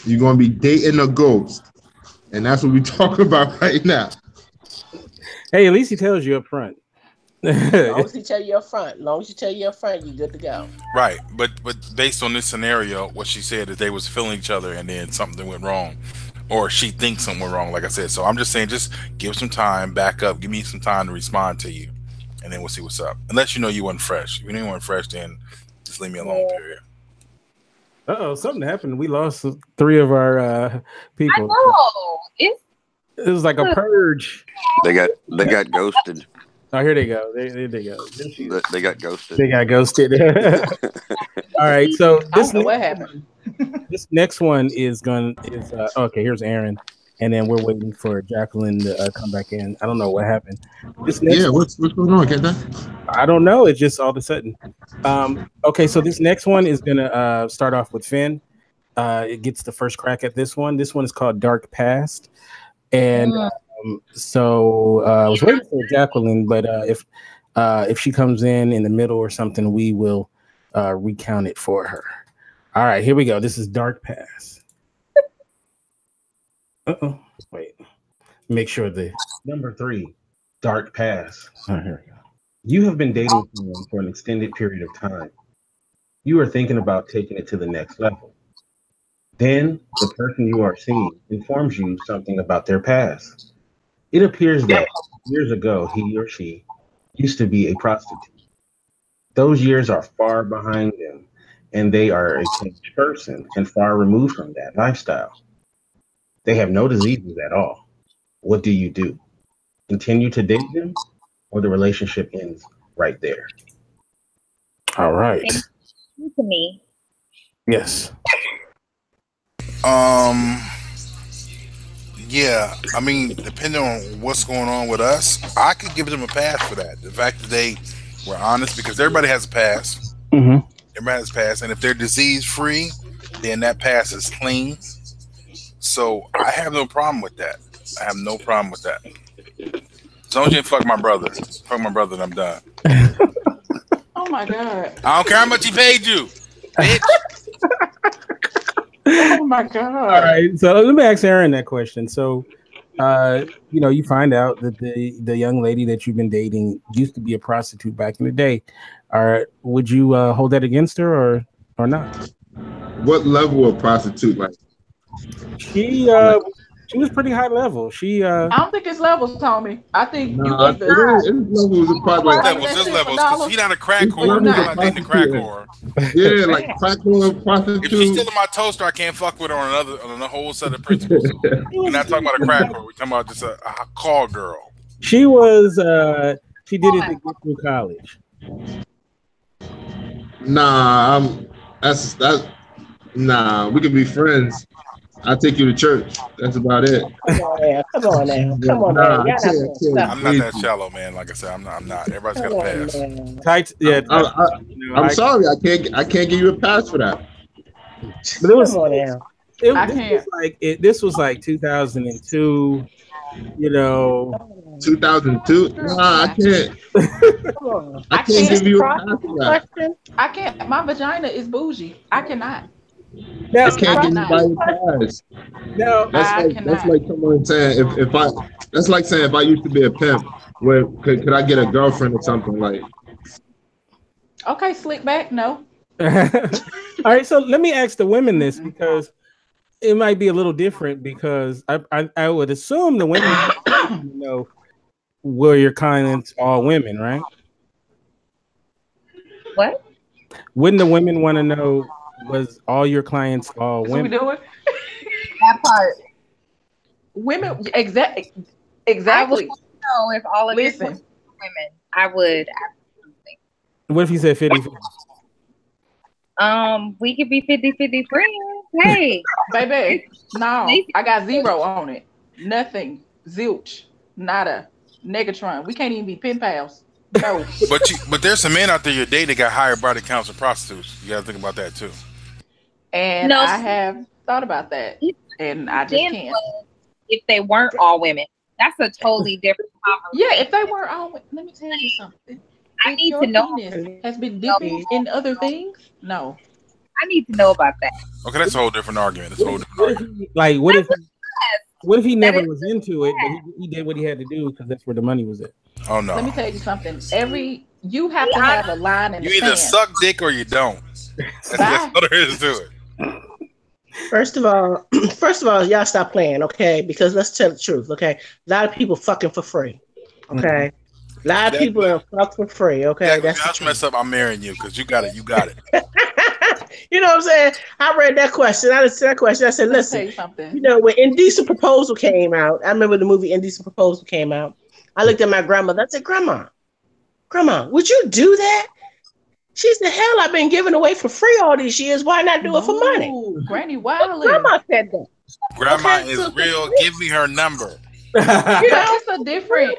You're gonna be dating a ghost, and that's what we talk about right now.
Hey, at least he tells you up front.
As long as he tell you up front, you're good to go.
Right, but based on this scenario, what she said is they was feeling each other, and then something went wrong, or she thinks something went wrong. Like I said, so I'm just saying, just give some time, back up, give me some time to respond to you, and then we'll see what's up. Unless you wasn't fresh. If you weren't fresh, then just leave me alone. Period.
Something happened. We lost 3 of our people.
I know.
It was like a purge.
They got ghosted.
Oh, here they go. There they go.
They got ghosted.
They got ghosted. All right. So
what happened?
This next one is okay. Here's Aaron, and then we're waiting for Jacqueline to come back in. I don't know what happened.
What's going on, Kenta?
I don't know. It's just all of a sudden. Okay, so this next one is gonna start off with Finn. It gets the first crack at this one. This one is called Dark Past, and so I was waiting for Jacqueline, but if she comes in the middle or something, we will recount it for her. All right, here we go. This is Dark Past. Wait. Make sure the number 3, Dark Past. Oh, here we go. You have been dating someone for an extended period of time. You are thinking about taking it to the next level. Then the person you are seeing informs you something about their past. It appears that years ago, he or she used to be a prostitute. Those years are far behind them, and they are a changed person and far removed from that lifestyle. They have no diseases at all. What do you do? Continue to date them, or the relationship ends right there? All right.
To me,
Yes.
Yeah, I mean, depending on what's going on with us, I could give them a pass for that. The fact that they were honest, because everybody has a pass.
Mm-hmm.
Everybody has a pass, and if they're disease free, then that pass is clean. So I have no problem with that. I have no problem with that. As long as you didn't fuck my brother, and I'm done.
Oh my God!
I don't care how much he paid you, bitch.
Oh my God!
All right, so let me ask Aaron that question. So, you find out that the young lady that you've been dating used to be a prostitute back in the day. Would you hold that against her or not?
What level of prostitute? Like
She was pretty high level.
I don't think it's levels, Tommy. I think you
nah,
either
it's levels of probably like
Levels, because she's not a crack whore. I'm not dating a crack whore.
yeah, like crack whore, prostitute.
If she's stealing my toaster, I can't fuck with her on a whole set of principles. We're not talking about a crack whore. We're talking about just a call girl.
She was she did it to get through college.
Nah, nah, we can be friends. I'll take you to church. That's about it.
Come on now.
I'm not that shallow, man. Like I said, I'm not. Everybody's got a pass.
Tight, yeah.
I'm sorry, I can't give you a pass for that.
But it was this was like 2002.
2002. Nah, I can't. I can't give you a pass for that.
I can't. My vagina is bougie. I cannot.
I can't give anybody a pass.
No,
that's like someone saying that's like saying if I used to be a pimp, where could I get a girlfriend or something like?
Okay, slick back. No.
All right, so let me ask the women this because it might be a little different because I would assume the women were your clients all women, right?
What?
Wouldn't the women want to know? Was all your clients all women?
We doing
that part.
Women, exactly.
I would know if all of this was women. I would absolutely.
What if you said 50-50?
We could be 50-50 friends. Hey,
baby, no, I got 0 on it. Nothing, zilch, nada, negatron. We can't even be pen pals. No.
But there's some men out there you're dating that got higher body counts than prostitutes. You got to think about that too.
And I have thought about that, and I just can't.
If they weren't all women, that's a totally different conversation.
Yeah, if they weren't all women, let me tell you something.
I need to know.
Has been dipping in other things? No.
I need to know about that.
Okay, that's a whole different argument.
Like, what if he never was into it, but he did what he had to do because that's where the money was at?
Oh no.
Let me tell you something. You have to have a line in the sand.
You either suck dick or you don't. That's what there is to it.
First of all, y'all stop playing, okay? Because let's tell the truth, okay? A lot of people fucking for free, okay? A lot of people are fuck for free, okay?
That's mess up. I'm marrying you because you got it. You got it.
You know what I'm saying? I read that question. I listened to that question. I said, listen, when Indecent Proposal came out, I remember the movie Indecent Proposal came out. I looked at my grandmother. I said, Grandma, would you do that? She said, hell, I've been giving away for free all these years. Why not do it for money?
Granny Wiley.
Grandma said that.
Grandma is real. Give me her number.
It's a difference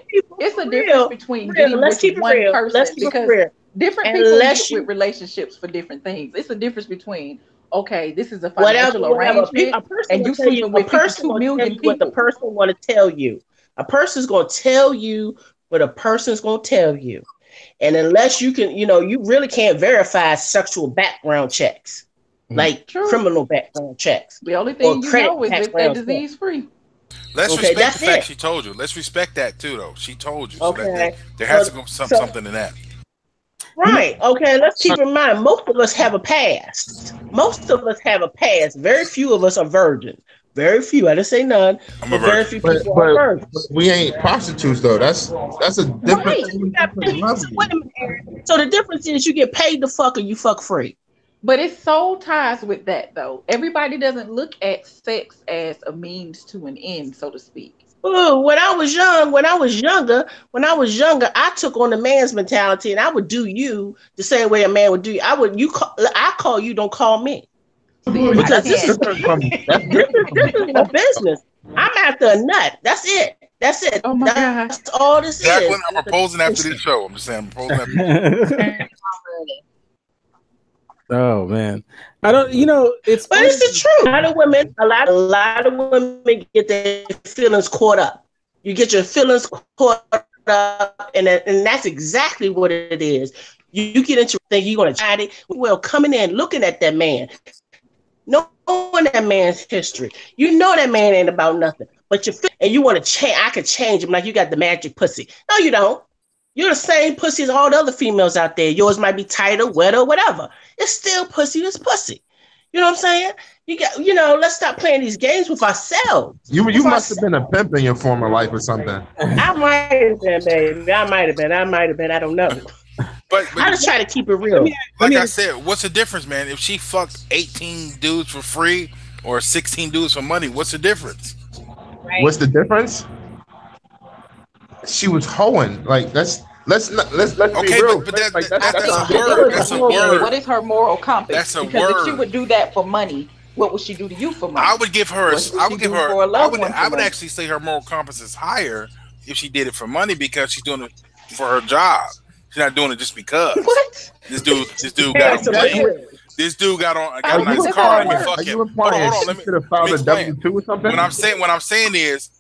between getting with one person because different people get with relationships for different things. It's a difference between this is a financial arrangement, and you sleeping with 2 million people.
What the person want to tell you, a person's going to tell you what a person's going to tell you, and unless you can, you really can't verify sexual background checks, like criminal background checks.
The only thing you know is if they're disease free.
Let's respect the fact she told you. Let's respect that too, though. She told you. So that there has to be something in that.
Right. Okay. Let's keep in mind, most of us have a past. Very few of us are virgins. Very few. I didn't say none. Very few people are virgins.
But we ain't prostitutes, though. That's a different level.
So the difference is you get paid to fuck or you fuck free.
But it's soul ties with that, though. Everybody doesn't look at sex as a means to an end, so to speak.
Ooh, when I was younger, I took on the man's mentality, and I would do you the same way a man would do you. I call you, don't call me. Because this is a business. I'm after a nut. That's it. That's it.
Oh my God.
That's all this is.
Jacqueline, I'm proposing after this show. I'm just saying, I'm proposing after this show.
Oh man, I don't. It's
But it's the truth. A lot of women get their feelings caught up. You get your feelings caught up, and that's exactly what it is. You get into a thing, you're gonna try it. Well, coming in, looking at that man, knowing that man's history, you know that man ain't about nothing. But you want to change. I could change him like you got the magic pussy. No, you don't. You're the same pussy as all the other females out there. Yours might be tighter, wetter, whatever. It's still pussy. It's pussy. You know what I'm saying? Let's stop playing these games with ourselves.
You must have been a pimp in your former life or something.
I might have been, baby. I might have been. I don't know.
But
I just try to keep it real.
Like I said, what's the difference, man? If she fucked 18 dudes for free or 16 dudes for money, what's the difference?
Right. What's the difference? She was hoeing. Like let's be real.
But that's a word. That's a word.
What is her moral compass?
That's a
because
word.
If she would do that for money, what would she do to you for money?
I would give her. I would actually say her moral compass is higher if she did it for money because she's doing it for her job. She's not doing it just because.
What?
This dude got on plane. This dude got a nice car. Let me fuck him. Hold on. Let me explain. What I'm saying is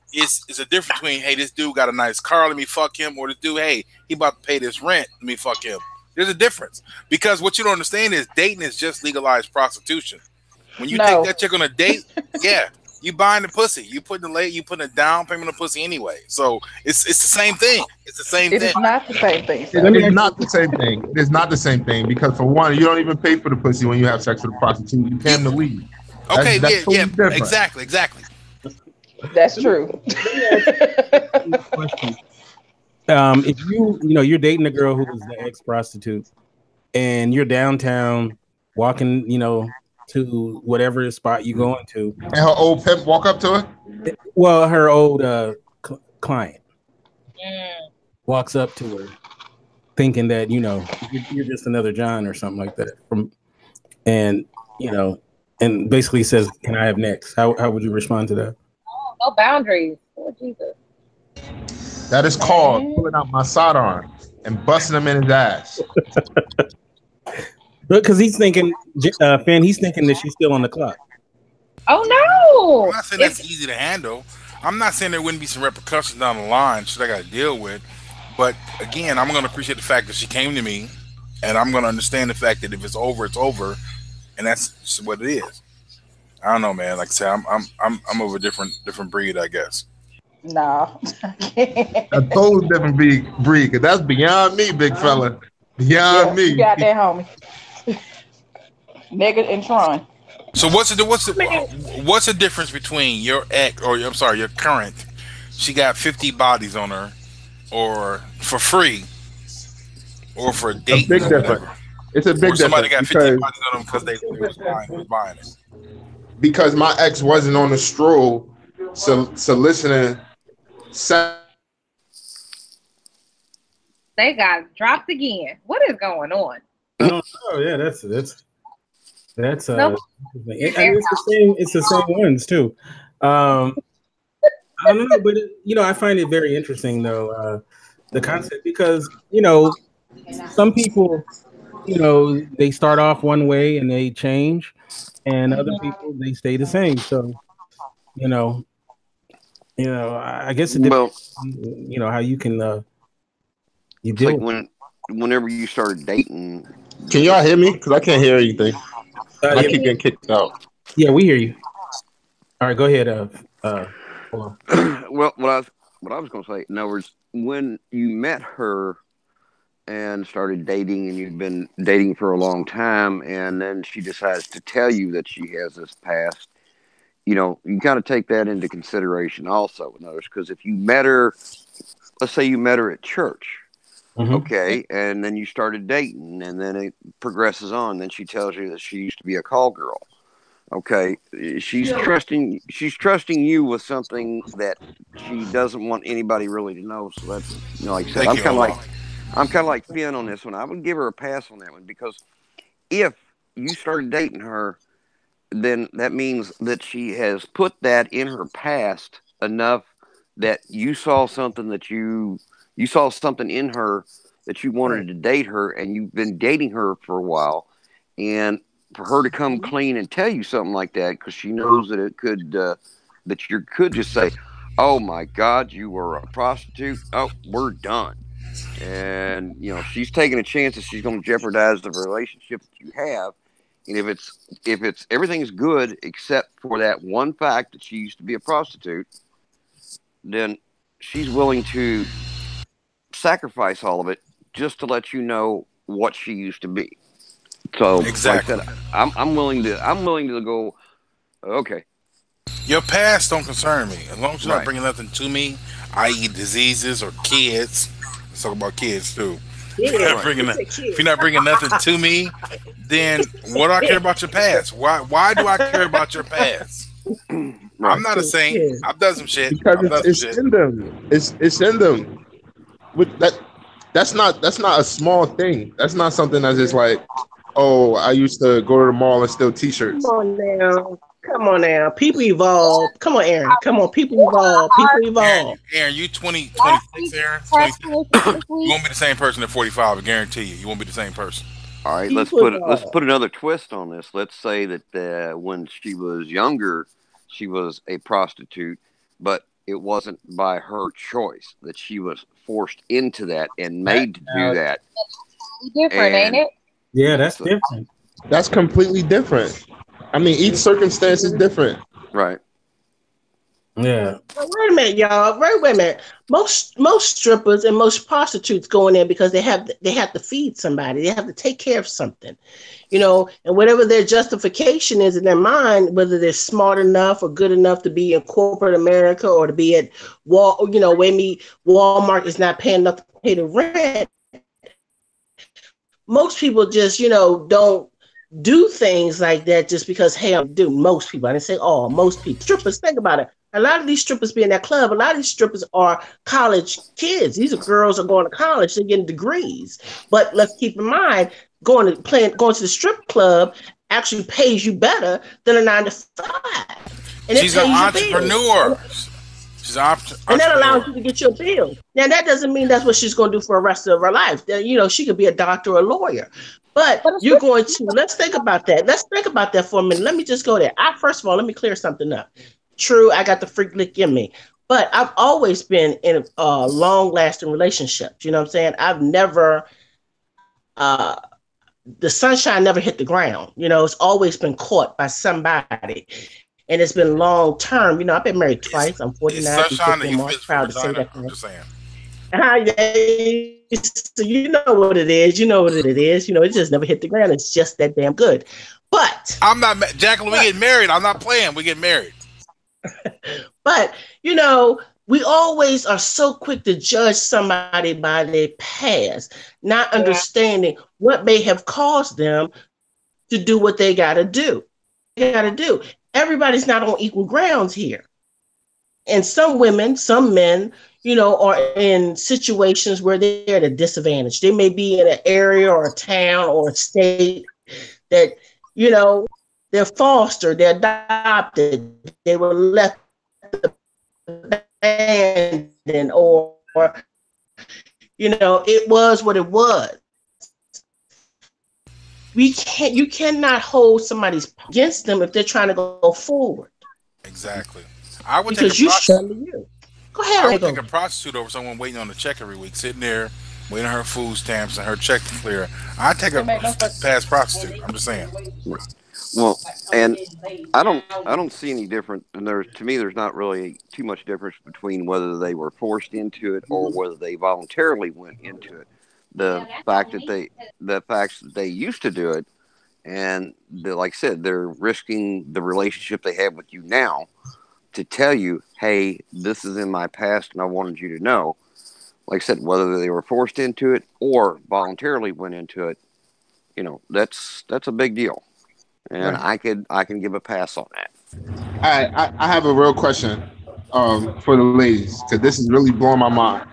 a difference between, hey, this dude got a nice car, let me fuck him, or this dude, hey, he about to pay this rent, let me fuck him. There's a difference. Because what you don't understand is dating is just legalized prostitution. When you take that chick on a date, yeah, you buying the pussy. You putting a down payment on pussy anyway. So it's the same thing. It's the same thing.
It is not the same thing.
It's not the same thing. It is not the same thing because for one, you don't even pay for the pussy when you have sex with a prostitute. You pay them to leave.
Okay, yeah, exactly.
That's true.
If you're dating a girl who is the ex-prostitute and you're downtown walking, to whatever spot you going to,
and her old pimp walk up to her.
Well, her old client walks up to her, thinking that you're just another John or something like that. And basically says, "Can I have next?" How would you respond to that?
No boundaries. Oh, Jesus.
That is called pulling out my sidearm and busting him in his ass.
Because he's thinking, Finn, he's thinking that she's still on the clock.
Oh, no.
I'm not saying that's easy to handle. I'm not saying there wouldn't be some repercussions down the line that I got to deal with. But again, I'm going to appreciate the fact that she came to me, and I'm going to understand the fact that if it's over, it's over, and that's just what it is. I don't know, man. Like I said, I'm of a different breed, I guess.
No,
a totally different breed. Cause that's beyond me, big fella. Beyond me.
You got that, homie. Nigga and Tron.
So what's the difference between your ex or your current? She got 50 bodies on her, or for free, or for a date.
A big difference. It's a big difference.
Somebody got 50 bodies on them because they was buying it.
Because my ex wasn't on the stroll, soliciting.
They got dropped again. What is going on?
Oh yeah, that's nope. It's the same ones too. I don't know, but I find it very interesting though, the concept, because some people they start off one way and they change, and other people they stay the same. So I guess it depends on, how you can you deal
like whenever you started dating.
Can y'all hear me? Because I can't hear anything. I keep getting kicked out.
Yeah, we hear you. All right, go ahead.
Well, what I was going to say, in other words, when you met her and started dating, and you've been dating for a long time, and then she decides to tell you that she has this past, you got to take that into consideration also. In other words, because if you met her, let's say you met her at church. Mm-hmm. Okay, and then you started dating, and then it progresses on. Then she tells you that she used to be a call girl. Okay, she's trusting you with something that she doesn't want anybody really to know. So that's like I said, I'm kind of like Finn on this one. I would give her a pass on that one, because if you started dating her, then that means that she has put that in her past enough that you saw something you saw something in her that you wanted to date her, and you've been dating her for a while, and for her to come clean and tell you something like that, because she knows that it could that you could just say, "Oh my God, you were a prostitute. Oh, we're done." And she's taking a chance that she's going to jeopardize the relationship that you have. And if it's everything's good except for that one fact that she used to be a prostitute, then she's willing to sacrifice all of it just to let you know what she used to be. So,
exactly.
Like I said, I'm willing to go. Okay,
your past don't concern me as long as you're not
Right.
bringing nothing to me, i.e., diseases or kids. Let's talk about kids too.
Yeah,
If you're not bringing nothing to me, then what do I care about your past? Why do I care about your past? I'm not a saint. I've done some shit.
Because it's in them. It's in them. With that's not a small thing. That's not something that's just like, oh, I used to go to the mall and steal T-shirts.
Come on now. People evolve. Come on, Aaron. Come on. People evolve.
Aaron, you 26, Aaron? 26. You won't be the same person at 45, I guarantee you. You won't be the same person.
all right. Let's put another twist on this. Let's say that when she was younger, she was a prostitute, but it wasn't by her choice, that she was forced into that and made to do that.
Different, ain't it?
Yeah, that's different.
That's completely different. I mean, each circumstance is different.
Right.
Yeah.
Wait a minute, y'all. Wait a minute. Most strippers and most prostitutes go in there because they have to feed somebody. They have to take care of something, and whatever their justification is in their mind, whether they're smart enough or good enough to be in corporate America or to be at Walmart is not paying enough to pay the rent. Most people just, don't do things like that just because, hey, I do. Most people, I didn't say all, most people. Strippers, think about it. A lot of these strippers be in that club. A lot of these strippers are college kids. These are girls are going to college. They're getting degrees. But let's keep in mind, going to the strip club actually pays you better than a 9-to-5. And
she's an entrepreneur. She's an entrepreneur.
And that allows you to get your bill. Now, that doesn't mean that's what she's going to do for the rest of her life. She could be a doctor or a lawyer. But you're going to, let's think about that. Let's think about that for a minute. Let me just go there. First of all, let me clear something up. True, I got the freak lick in me. But I've always been in long-lasting relationships. You know what I'm saying? I've never, the sunshine never hit the ground. It's always been caught by somebody. And it's been long-term. I've been married twice. I'm 49. I'm proud to say that.
I'm just saying.
So you know what it is. It just never hit the ground. It's just that damn good. But
I'm not, Jacqueline, we get married. I'm not playing. We get married.
But, we always are so quick to judge somebody by their past, not understanding what may have caused them to do what they got to do. Everybody's not on equal grounds here. And some women, some men, are in situations where they're at a disadvantage. They may be in an area or a town or a state that, they're fostered, they're adopted, they were left abandoned, or it was what it was. You cannot hold somebody's against them if they're trying to go forward.
Exactly. I would
because you shut you. Go ahead.
I would take a prostitute over someone waiting on the check every week, sitting there waiting on her food stamps and her check to clear. I'd take a past prostitute. I'm just saying.
Well, and I don't see any different. And to me, there's not really too much difference between whether they were forced into it or whether they voluntarily went into it. The facts that they used to do it, and like I said, they're risking the relationship they have with you now to tell you, hey, this is in my past, and I wanted you to know. Like I said, whether they were forced into it or voluntarily went into it, that's a big deal. And right. I can give a pass on that.
I have a real question for the ladies, because this is really blowing my mind.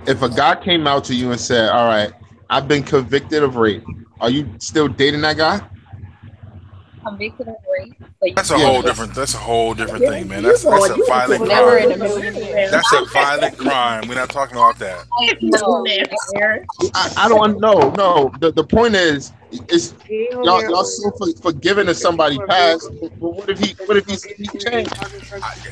If a guy came out to you and said, all right, I've been convicted of rape, are you still dating that guy?
convicted of rape. So
That's a whole different. That's a whole different thing, man. That's a violent
Never in a
crime.
million years.
That's a violent crime. We're not talking about that.
No,
I don't know. No, the point is, y'all so forgiving if somebody passed, but what if he changed?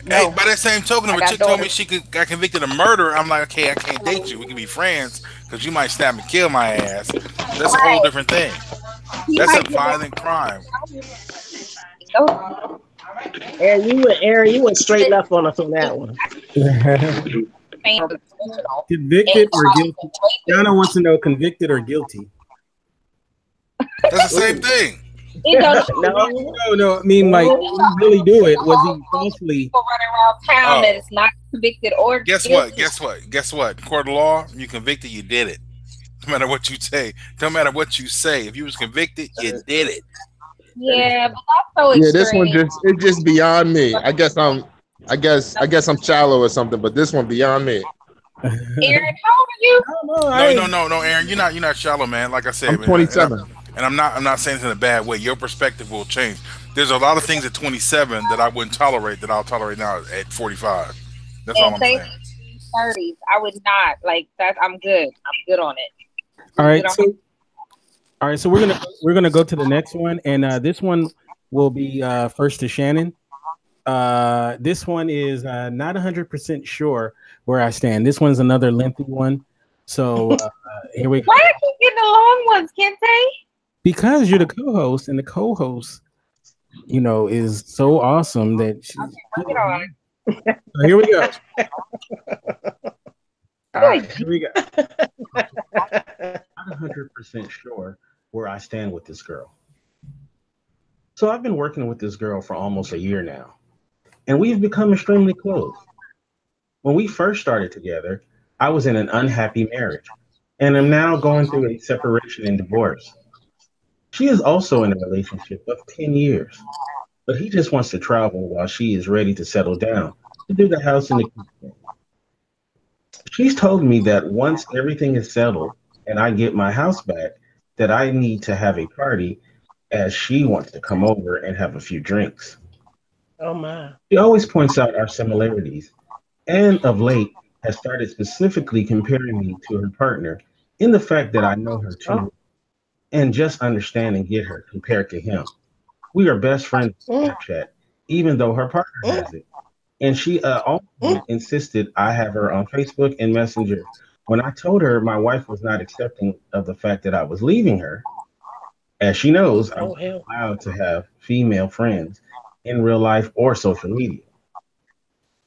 Hey, by that same token, if a chick told me she got convicted of murder, I'm like, okay, I can't date you. We can be friends because you might stab and kill my ass. That's a whole different thing. That's a violent crime.
Aaron, you went straight left on us on that one.
Convicted or guilty? Donna wants to know convicted or guilty.
That's the same thing.
No. I mean, like, when you really do it, was he falsely?
People running around town that is not convicted or
Guess what? Court of law, you convicted, you did it. No matter what you say. Don't matter what you say. If you was convicted, you did it.
Yeah, but that's so extreme.
This one just beyond me. I guess I'm shallow or something, but this one beyond me.
Aaron, how old are you?
No, Aaron, you're not shallow, man. Like I said,
I'm 27.
And I'm not saying it in a bad way. Your perspective will change. There's a lot of things at 27 that I wouldn't tolerate that I'll tolerate now at 45. That's all I'm saying.
30s, I would not like that. I'm good on it.
All right, so we're gonna go to the next one, and this one will be first to Shannon. This one is not 100% sure where I stand. This one's another lengthy one, so here we go.
Why are you getting the long ones, Kente?
Because you're the co-host, and the co-host, is so awesome that here we go. All right, here we go. I'm 100% sure where I stand with this girl. So I've been working with this girl for almost a year now, and we've become extremely close. When we first started together, I was in an unhappy marriage, and I'm now going through a separation and divorce. She is also in a relationship of 10 years, but he just wants to travel while she is ready to settle down to do the house and the kitchen. She's told me that once everything is settled and I get my house back, that I need to have a party as she wants to come over and have a few drinks.
Oh my.
She always points out our similarities, and of late has started specifically comparing me to her partner in the fact that I know her too, and just understand and get her compared to him. We are best friends on Snapchat, even though her partner has it. And she also insisted I have her on Facebook and Messenger. When I told her my wife was not accepting of the fact that I was leaving her, as she knows, I'm allowed to have female friends in real life or social media.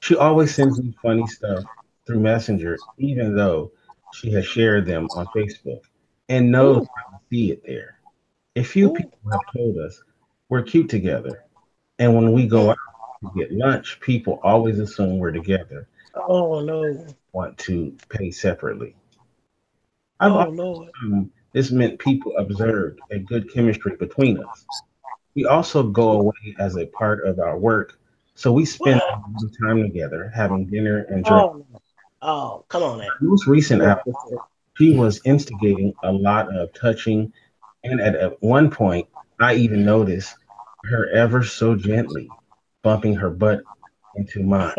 She always sends me funny stuff through Messenger, even though she has shared them on Facebook and knows I see it there. A few people have told us we're cute together. And when we go out to get lunch, people always assume we're together.
Oh, no.
Want to pay separately. This meant people observed a good chemistry between us. We also go away as a part of our work, so we spend a lot of time together having dinner and drinks.
Oh, come on, man.
Most recent hour, she was instigating a lot of touching, and at one point, I even noticed her ever so gently bumping her butt into mine.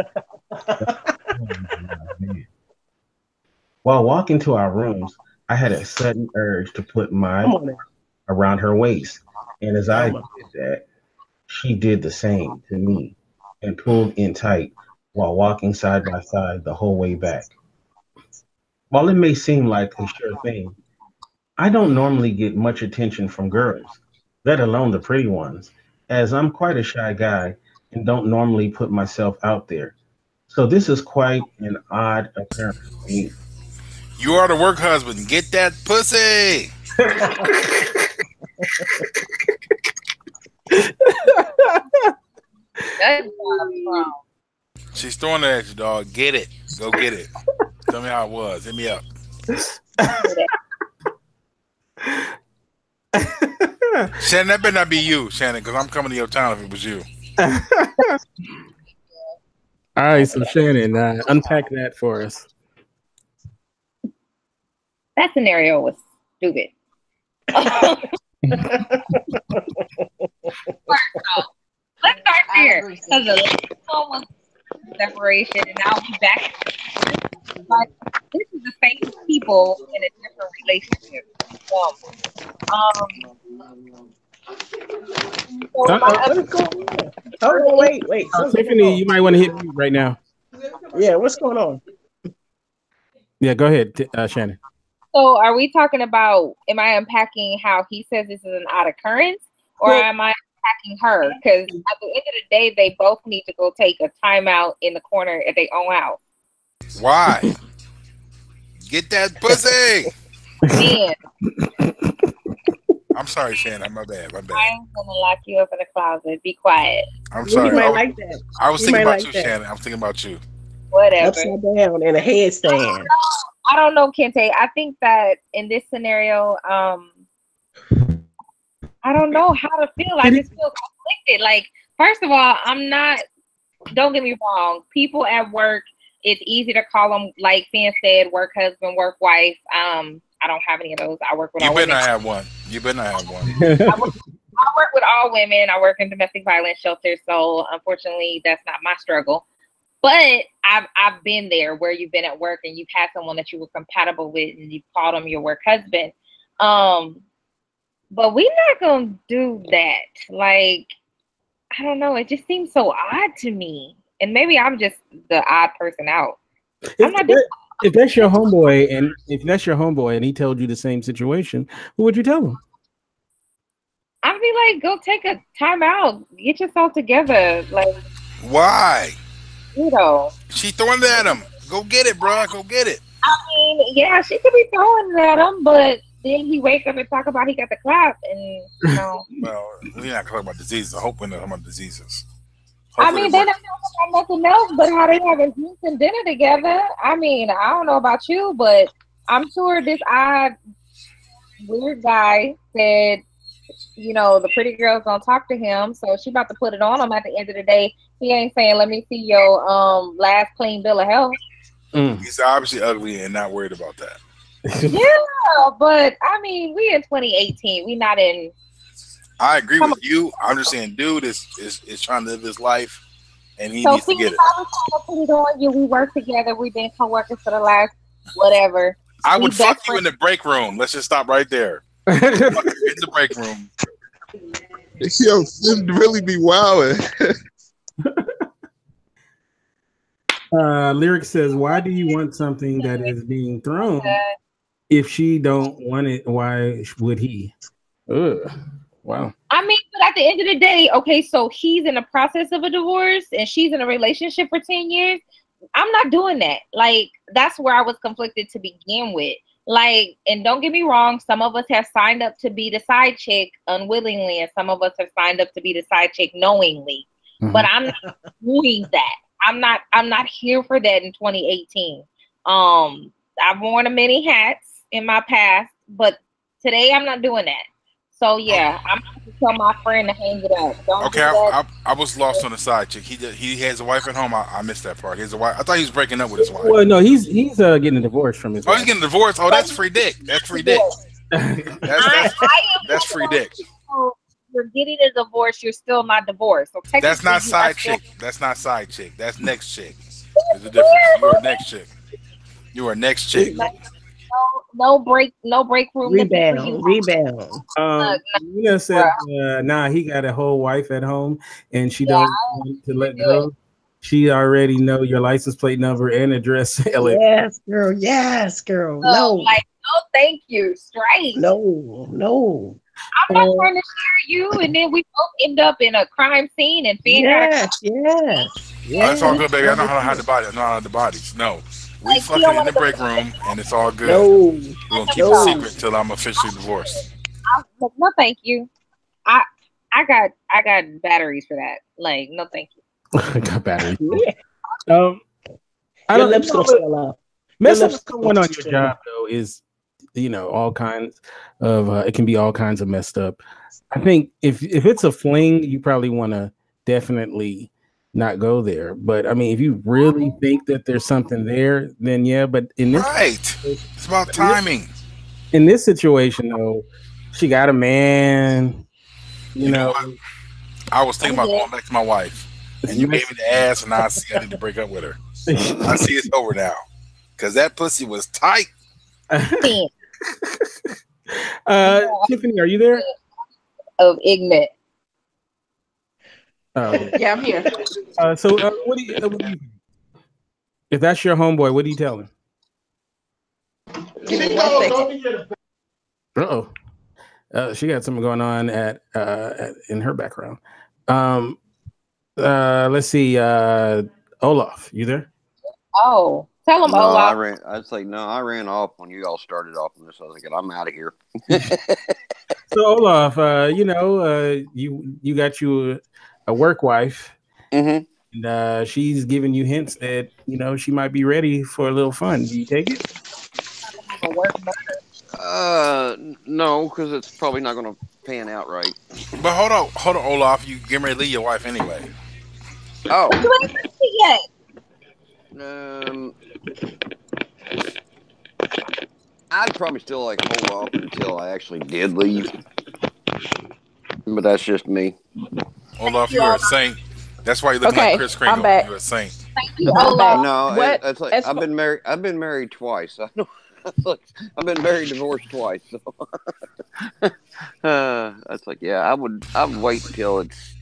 While walking to our rooms, I had a sudden urge to put my arm around her waist, and as I did that, she did the same to me and pulled in tight while walking side by side the whole way back. While it may seem like a sure thing, I don't normally get much attention from girls, let alone the pretty ones, as I'm quite a shy guy and don't normally put myself out there. So this is quite an odd occurrence for me.
You are the work husband. Get that pussy. She's throwing it at you, dog. Get it. Go get it. Tell me how it was. Hit me up. Shannon, that better not be you, Shannon, because I'm coming to your town if it was you.
All right, so Shannon, unpack that for us.
That scenario was stupid. First, the last one was separation, and now we back. But this is the same people in a different relationship.
What is going on? Hold on, wait.
Tiffany, you might want to hit me right now.
Yeah, what's going on?
Yeah, go ahead, Shannon.
So are we talking about, am I unpacking how he says this is an odd occurrence, or am I unpacking her? Because at the end of the day, they both need to go take a timeout in the corner at their own house.
Why? Get that pussy.
Man,
I'm sorry, Shannon. My bad.
I'm gonna lock you up in the closet. Be quiet.
I'm sorry.
You might like that.
I was thinking about you, Shannon. I'm thinking about you.
Whatever.
Upside down in a headstand.
I don't know, Kente. I think that in this scenario, I don't know how to feel. I just feel conflicted. Like, first of all, don't get me wrong. People at work, it's easy to call them, like Finn said, work husband, work wife. I don't have any of those. I work with all women.
You better not have one. You better not have one.
I work with all women. I work in domestic violence shelters. So, unfortunately, that's not my struggle. But I've been there where you've been at work and you've had someone that you were compatible with and you've called them your work husband. But we're not going to do that. Like, I don't know. It just seems so odd to me. And maybe I'm just the odd person out.
If that's your homeboy and he told you the same situation, what would you tell him?
I'd be like, go take a time out. Get yourself together. Like,
why?
You know,
she throwing it at him. Go get it, bro. Go get it.
I mean, yeah, she could be throwing it at him, but then he wake up and talk about he got the clap, and you know.
Well, we're not talking about diseases. I hope we're not talking about diseases.
I mean, they don't talk about nothing else but how they have a juice and dinner together. I mean, I don't know about you, but I'm sure this odd, weird guy said, you know, the pretty girl's gonna talk to him, so she about to put it on him. At the end of the day, he ain't saying, "Let me see your last clean bill of health."
He's obviously ugly and not worried about that.
Yeah, but I mean, we in 2018. We not in.
I agree with you. I'm just saying, dude is trying to live his life, and he needs to get it.
I was trying to put it on you. We work together. We've been co-workers for the last whatever.
I would fuck you in the break room. Let's just stop right there. In the break room.
Yo, Sim really be wilding.
Lyric says, "Why do you want something that is being thrown? If she don't want it, why would he?" Ugh. Wow.
I mean, but at the end of the day, okay, so he's in the process of a divorce and she's in a relationship for 10 years. I'm not doing that. Like, that's where I was conflicted to begin with. Like, and don't get me wrong, some of us have signed up to be the side chick unwillingly, and some of us have signed up to be the side chick knowingly. Mm-hmm. But I'm not doing that. I'm not here for that in 2018. I've worn many hats in my past, but today I'm not doing that. So yeah, I'm going to tell my friend to hang it up.
I was lost on the side chick. He has a wife at home. I missed that part. He has a wife. I thought he was breaking up with his wife.
Well, no, he's getting a divorce from his wife.
He's getting a divorce. Oh, that's free dick. That's free dick. That's free dick.
You're getting a divorce. You're still not divorced. So
that's not side chick. That's not side chick. That's next chick. There's a difference. You're next chick. You are next chick.
No break room.
Rebound.
Nina said, "Nah, he got a whole wife at home, and she don't want to let go. She already know your license plate number and address."
Yes, girl. Yes, girl. No,
thank you. Straight.
No.
I'm not trying to share you, and then we both end up in a crime scene and figure out.
Yes.
That's all good, baby. I know how to hide the body. I know how to hide the bodies. No. We fucking in the break room, and it's all good.
No.
We're gonna keep it secret until I'm officially divorced.
No, thank you. I got batteries for that. Like, no, thank you.
I got batteries.
Yeah. I don't lips gonna swell up.
Messing with someone on your job though is, all kinds of. It can be all kinds of messed up. I think if it's a fling, you probably want to definitely not go there. But I mean, if you really think that there's something there, then yeah. But in this,
it's about timing.
In this situation, though, she got a man.
I was thinking about going back to my wife. And you gave me the ass, and I see I need to break up with her. I see it's over now. Because that pussy was tight.
Tiffany,
Tiffany, are you there?
of ignorant.
Yeah, I'm here.
So what do you think? If that's your homeboy, what do you tell him?
Give me 1 second.
Uh-oh. She got something going on at in her background. Let's see. Olaf, you there?
Oh, tell him,
No,
Olaf.
I ran off when you all started off on this. I was like, I'm out of here.
So Olaf, you got you a work wife,
Mm-hmm.
and she's giving you hints that she might be ready for a little fun. Do you take it?
No, because it's probably not going to pan out right.
But hold on, Olaf. You getting ready to leave your wife anyway?
Oh.
You ain't fixed it yet.
I'd probably still hold off until I actually did leave. But that's just me.
Olaf, you are a saint. That's why you're looking like Chris Kringle.
I'm back.
You're a saint.
Thank you, Olaf.
No,
What?
it's like I've been married twice. I know. I've been married, divorced twice. So that's like, yeah, I would wait until it's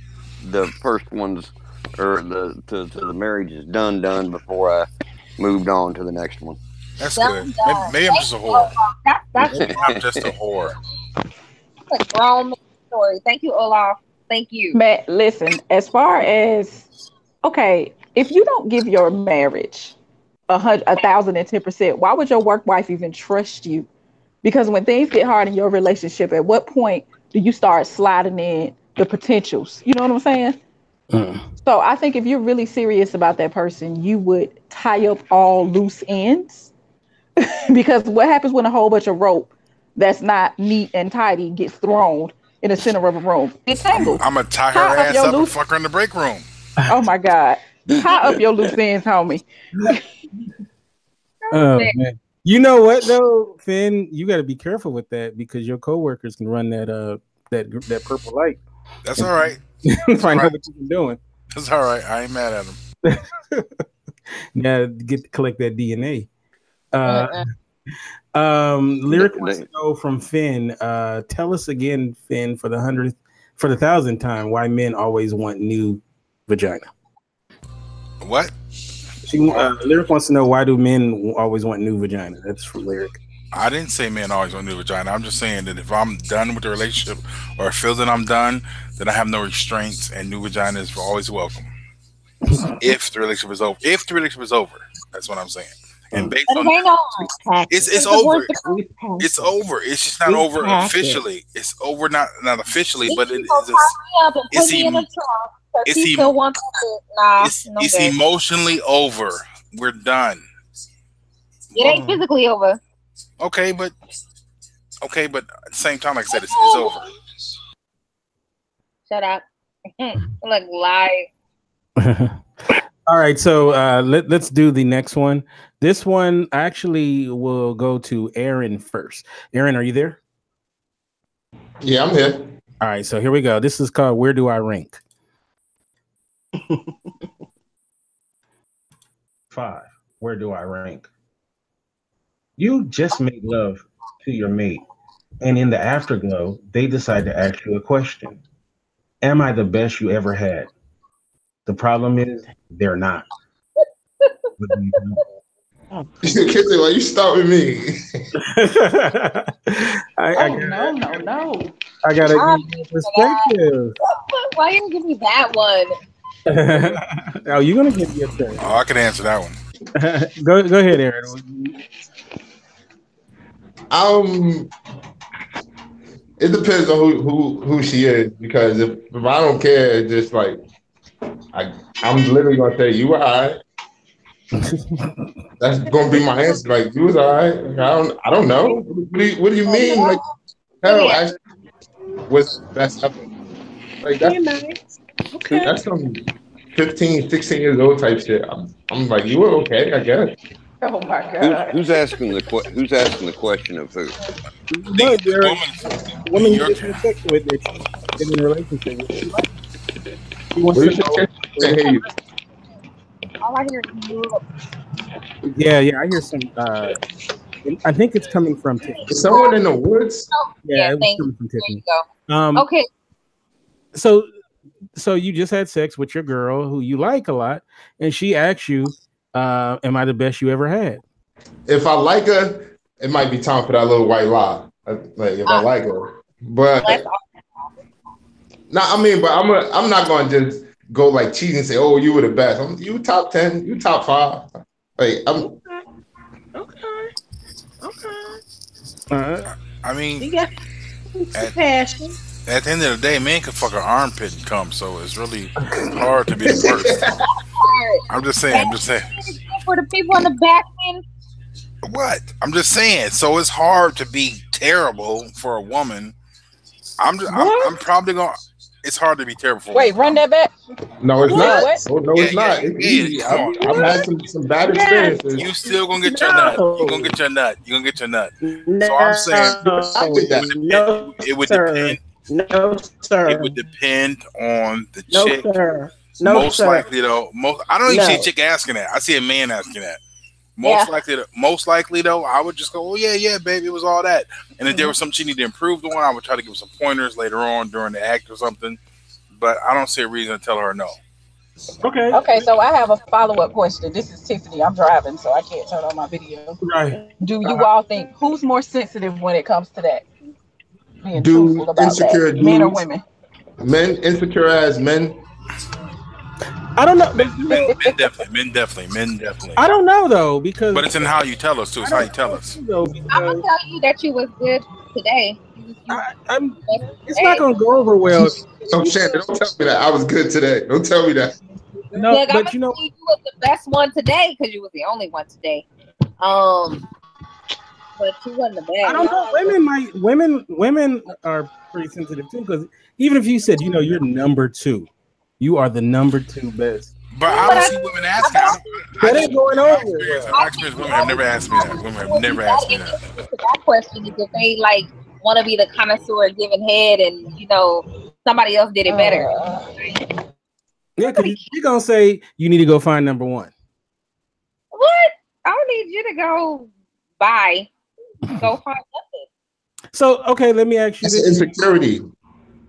the first one's or the marriage is done before I moved on to the next one.
That's good. Maybe I'm just a whore.
That's
I'm just a whore.
a grown man story. Thank you, Olaf. Thank you.
Matt, listen, as far as, okay, if you don't give your marriage 1,010%, why would your work wife even trust you? Because when things get hard in your relationship, at what point do you start sliding in the potentials? You know what I'm saying? So I think if you're really serious about that person, you would tie up all loose ends. Because what happens when a whole bunch of rope that's not neat and tidy gets thrown in the center of a room? It's tangled.
I'm going to tie her ass up and fuck her in the break room.
Oh my God. Tie up your loose ends, homie.
Oh man. You know what though, Finn? You got to be careful with that because your coworkers can run that purple light.
That's all right.
Find out what you've been doing.
That's all right. I ain't mad at him.
Now collect that DNA. Lyric wants to know from Finn. Tell us again, Finn, for the 1,000th time, why men always want new vagina.
What?
Lyric wants to know why do men always want new vagina. That's from Lyric.
I didn't say men always want new vagina. I'm just saying that if I'm done with the relationship or I feel that I'm done, then I have no restraints and new vagina is always welcome. If the relationship is over. That's what I'm saying. And based on it's over. It's over. It's just not over officially. It's over not officially, but it's emotionally over. We're done.
It ain't physically over.
Okay, but at the same time, like I said, it's over.
Shut up. Look, live.
All right, so let's do the next one. This one actually will go to Aaron first. Aaron, are you there?
Yeah, I'm here.
All right, so here we go. This is called Where Do I Rank? 5. Where do I rank? You just made love to your mate, and in the afterglow, they decide to ask you a question. Am I the best you ever had? The problem is, they're not.
Kissy, why you start with me?
No.
I gotta give you perspective.
Why you give me that one?
Oh, you're gonna give me a turn.
Oh, I can answer that one.
Go ahead, Aaron.
It depends on who she is, because if I don't care, it's just like I'm literally gonna say you were alright. That's gonna be my answer. Like you was alright. I don't know. What do you mean? Like hell, actually, what's best ever? Like that's some 15, 16 years old type shit. I'm like, you were okay, I guess.
Oh my God.
Who's asking the question of who?
Woman you get in sex with, in a relationship with.
Well, you should check. Hey, you.
All I hear is Europe.
Yeah, I hear some. I think it's coming from Tiffany.
Is someone in the woods?
Yeah, it was
thank
coming from
you.
Tiffany.
There you go. Okay.
So you just had sex with your girl who you like a lot, and she asked you, "Am I the best you ever had?"
If I like her, it might be time for that little white lie. Like if I like her, but I'm not going to just go like cheat and say, "Oh, you were the best." You top 10, you top 5. Like I'm.
Okay.
I mean,
You got passion.
at the end of the day, man can fuck an armpit and come, so it's really hard to be the worst. I'm just saying.
For the people in the back end.
What? I'm just saying. So it's hard to be terrible for a woman. I'm probably gonna. It's hard to be terrible for.
Wait, run that back.
No, it's not.
What?
Oh, no, it's not. It's easy. I've had some bad experiences.
You still gonna get your nut. You're gonna get your nut.
No,
so I'm saying it would depend.
No, sir.
It would depend on the
No,
chick.
sir.
Most likely though, I don't even see a chick asking that. I see a man asking that. Most likely though, I would just go, "Oh yeah, baby, it was all that." And if there was something she needed to improve on, I would try to give her some pointers later on during the act or something. But I don't see a reason to tell her no.
Okay, so I have a follow-up question. This is Tiffany. I'm driving, so I can't turn on my video.
Right.
Do you all think who's more sensitive when it comes to that? Being truthful about
insecure
that, men or
dudes,
women?
Men, insecure as men.
I don't know.
Men definitely.
I don't know though, because
but it's in how you tell us too. It's how you tell us.
I'm gonna tell you that you was good today.
It's not gonna go over well.
Oh, Shannon, don't tell me that I was good today. Don't tell me that.
No,
Look,
but you know,
you was the best one today because you was the only one today. But you wasn't the best.
I don't know. Women are pretty sensitive too, because even if you said, you're number 2, you are the number 2 best.
But I don't see women asking.
That ain't going over.
My experience, women have never asked me that. Women have never asked me that.
That question is if they want to be the connoisseur giving head, and somebody else did it better.
Yeah, because you're gonna say you need to go find number 1.
What? I don't need you to go buy. Go find nothing.
So okay, let me ask you this.
Insecurity.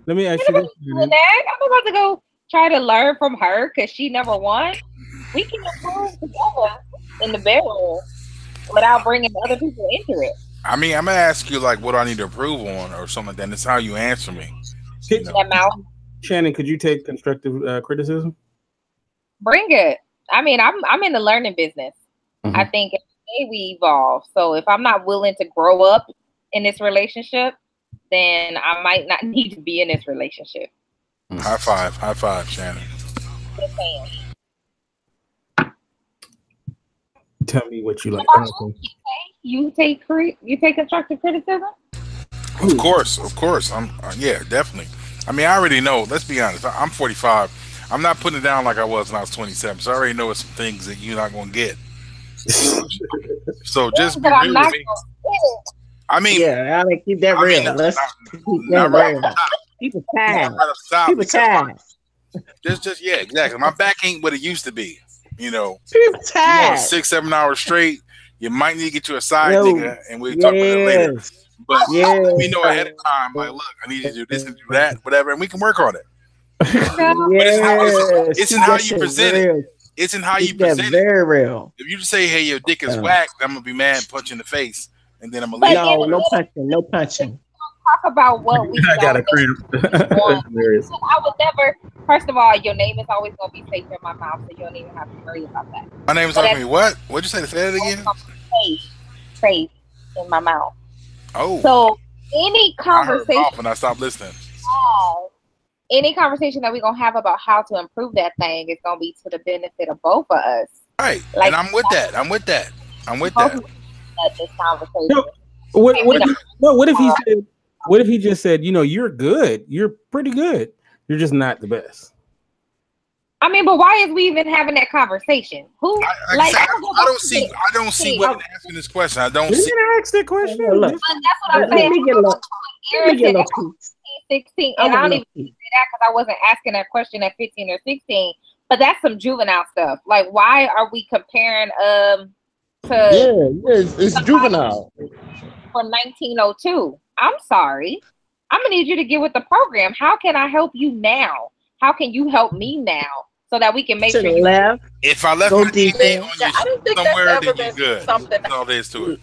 Let me ask you this.
I'm about to go try to learn from her because she never won. We can improve together in the bedroom without bringing other people into it.
I mean, I'm gonna ask you what do I need to improve on or something like that. And it's how you answer me.
That mouth.
Shannon, could you take constructive criticism?
Bring it. I mean, I'm in the learning business. Mm-hmm. I think every day we evolve. So if I'm not willing to grow up in this relationship, then I might not need to be in this relationship.
High five, Shannon.
Just saying.
Tell me what you like.
You take constructive criticism?
Of course. Yeah, definitely. I mean, I already know. Let's be honest. I'm 45. I'm not putting it down like I was when I was 27. So I already know some things that you're not going to get. So just be real with me. I mean,
yeah, I mean, keep that real. Let's keep that real. People tired. People tired.
Just yeah, exactly. My back ain't what it used to be.
People tired.
6-7 hours straight. You might need to get you a side nigga, and we'll talk about it later. But we know ahead of time, look, I need you to do this and do that, whatever, and we can work on it. But it's in how you present it. It's in how you present it.
Very real.
If you just say, "Hey, your dick is whack," I'm gonna be mad, and punch you in the face, and then I'm gonna leave.
No punching.
Talk about what we.
I got a cramp.
I would never. First of all, your name is always gonna be safe in my mouth, so you don't even have to worry about that.
My name is always what? What'd you say? Say it again.
Safe in my mouth.
Oh.
So any conversation.
I heard and I stopped listening.
Any conversation that we're gonna have about how to improve that thing is gonna be to the benefit of both of us.
Right. And I'm with that.
This conversation.
No, what if he just said, you're good. You're pretty good. You're just not the best.
I mean, but why is we even having that conversation? Who?
I don't see women asking this question. I don't see.
Ask that question.
That's what I'm saying.
Let me get a little piece.
16, and I don't even say that because I wasn't asking that question at 15 or 16. But that's some juvenile stuff. Like, why are we comparing to
it's juvenile
from 1902? I'm sorry. I'm gonna need you to get with the program. How can I help you now? How can you help me now so that we can make sure you
left.
If I left my DNA on you
I don't think
somewhere,
that's
then
ever
you're
been
good.
something.
That's all there is to it.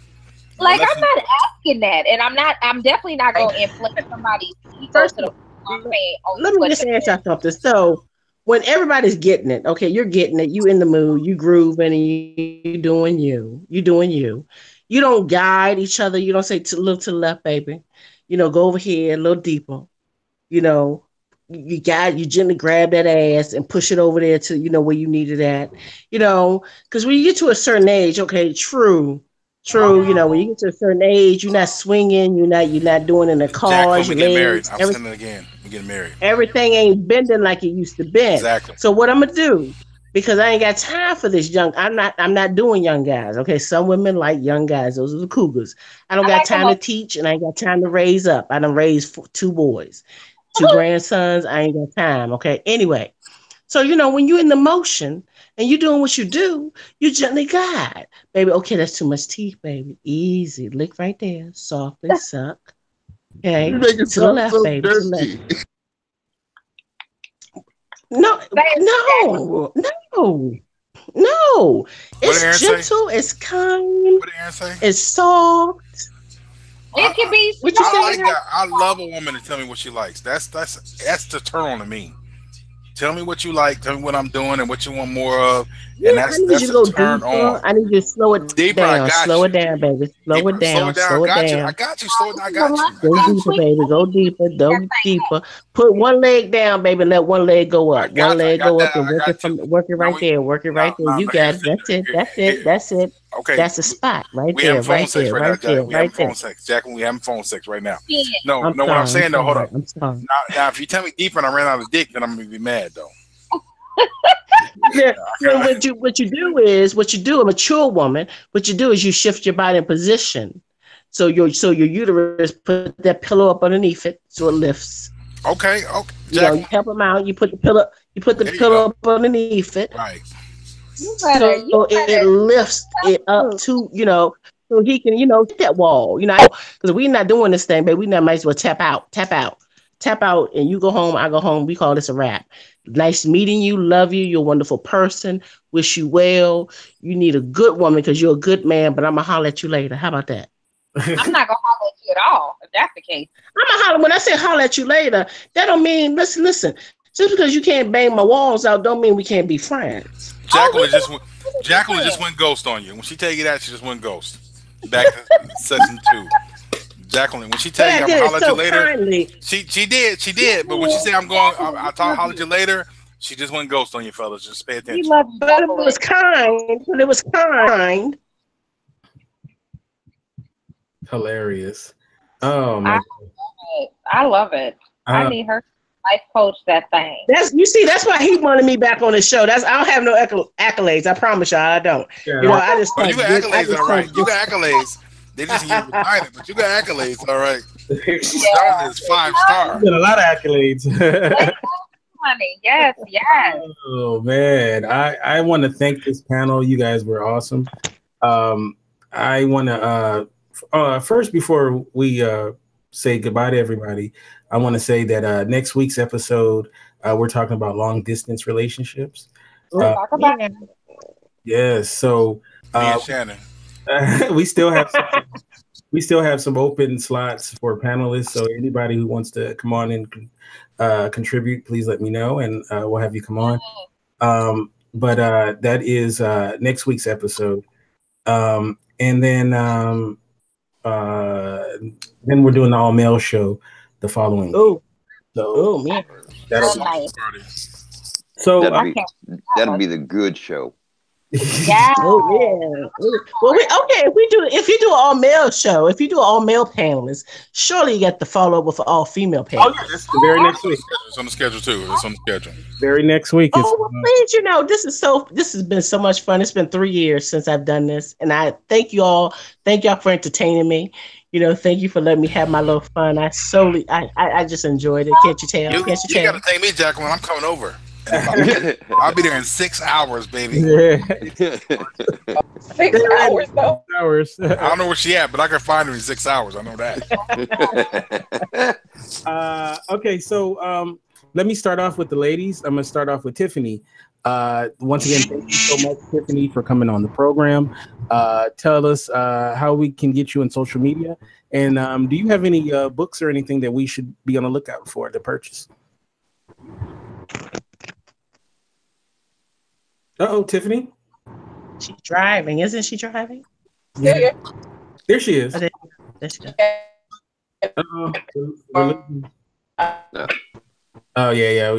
like I'm not asking that, and I'm definitely not gonna inflate somebody's ego
First,
to the point I'm saying,
let me just ask y'all something. So when everybody's getting it, okay, you're getting it, you in the mood, you grooving, and you doing you. You doing you. You don't guide each other. You don't say to look to the left, baby. Go over here a little deeper. You gently grab that ass and push it over there to where you need it at. Because when you get to a certain age, okay, true. When you get to a certain age, you're not swinging, you're not doing in the cars,
Jack, when we get married, I'm saying it again. We getting married.
Everything ain't bending like it used to bend.
Exactly.
So what I'm gonna do, because I ain't got time for this I'm not doing young guys. Okay. Some women like young guys. Those are the cougars. I don't got time to teach and I ain't got time to raise up. I done raised 2 boys, 2 grandsons. I ain't got time. Okay. Anyway. So, when you're in the motion and you're doing what you do, you gently guide. Baby, okay, that's too much teeth, baby. Easy. Lick right there. Softly suck. Okay.
You make it
To the left,
so
baby. To the
dirty.
left. No. It's gentle. It's kind.
What did Aaron say?
It's soft.
It can be.
What you
I
say?
like that. I love a woman to tell me what she likes. That's the turn on to me. Tell me what you like. Tell me what I'm doing and what you want more of. And
I need you to go deeper. I need you to slow it down. Slow it down, baby. Slow it down. Slow it down.
I got you. Slow it down. I got you.
Go deeper, baby. Go deeper. Go deeper. Put one leg down, baby. Let one leg go up. One leg go up and work it right there. Work it right there. You got it. That's it. That's it. That's it.
Okay.
That's the spot right there. Right there. Right there.
We having phone sex, Jacqueline. We having phone sex right now. No.
I'm
What I'm saying though. Hold up.
I'm sorry.
Now, if you tell me deeper and I ran out of dick, then I'm gonna be mad though.
Yeah, what you do, a mature woman, what you do is you shift your body in position. So your uterus, put that pillow up underneath it so it lifts.
Okay.
You help them out. You put the pillow up underneath it.
Right.
So it lifts it up to, so he can, hit that wall, because we're not doing this thing, but we might as well tap out, and you go home, I go home. We call this a wrap. Nice meeting you. Love you. You're a wonderful person. Wish you well. You need a good woman because you're a good man, but I'm going to holler at you later. How about that?
I'm not going to holler at you at all, if that's the case.
I'm going to holler. When I say holler at you later, that don't mean, listen. Just because you can't bang my walls out don't mean we can't be friends.
Jacqueline just went ghost on you. When she tell you that, she just went ghost. Back to session 2. Jacqueline, when she tell you I'm gonna holler at you later, kindly. She did. But when she said I'll holler at you later, she just went ghost on you, fellas. Just pay attention.
But it was kind.
Hilarious. Oh my!
I love it. I need her life coach that thing.
That's why he wanted me back on the show. I don't have no accolades. I promise y'all, I don't.
Yeah.
I just.
You got accolades, all right. You got accolades. They just need to find it, but you got accolades, all right. That is 5-star.
You got a lot of accolades.
Honey, yes.
Oh man, I want to thank this panel. You guys were awesome. I want to first, before we say goodbye to everybody, I want to say that next week's episode we're talking about long distance relationships.
Talk about it.
Yes, so
Me and Shannon.
we still have some open slots for panelists. So anybody who wants to come on and contribute, please let me know, and we'll have you come on. But that is next week's episode, and then we're doing the all male show the following.
Oh,
so
man,
that'll
nice.
So
that'll be the good show.
Yeah.
Oh yeah. Well, if you do an all male show, if you do an all male panelists, surely you got to follow up with an all female panelist.
Oh yeah, that's the very next week.
It's on the schedule too. It's on the schedule.
Very next week.
Oh well, please, this has been so much fun. It's been 3 years since I've done this, and I thank you all. Thank y'all for entertaining me. Thank you for letting me have my little fun. I just enjoyed it. Can't you tell?
You
Can't you tell?
gotta take me, Jacqueline. I'm coming over. I'll be there in 6 hours, baby.
Yeah.
6 hours though.
Hours.
I don't know where she at, but I can find her in 6 hours. I know that.
Okay, so let me start off with the ladies. I'm gonna start off with Tiffany. Once again, thank you so much, Tiffany, for coming on the program. Tell us how we can get you on social media, and do you have any books or anything that we should be on the lookout for to purchase? Uh-oh, Tiffany.
She's driving, isn't she driving?
Yeah. There she is.
There she is.
Oh yeah.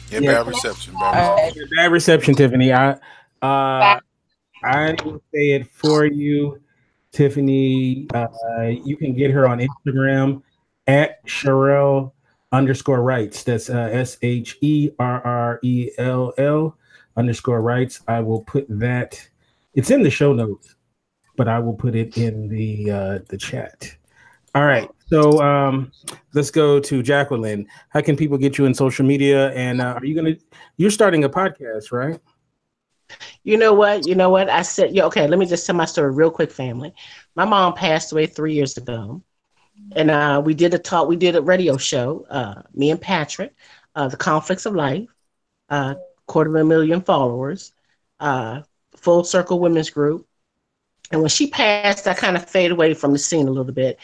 Yeah, bad reception. Bad
reception, Tiffany. I will say it for you, Tiffany. You can get her on Instagram at Sherrell_Writes. That's SHERRELL_Writes. I will put that. It's in the show notes, but I will put it in the chat. All right. So let's go to Jacqueline. How can people get you in social media? And you're starting a podcast, right?
You know what? I said, okay, let me just tell my story real quick, family. My mom passed away 3 years ago. And we did a radio show, me and Patrick, The Conflicts of Life, 250,000 followers, Full Circle Women's Group. And when she passed, I kind of faded away from the scene a little bit.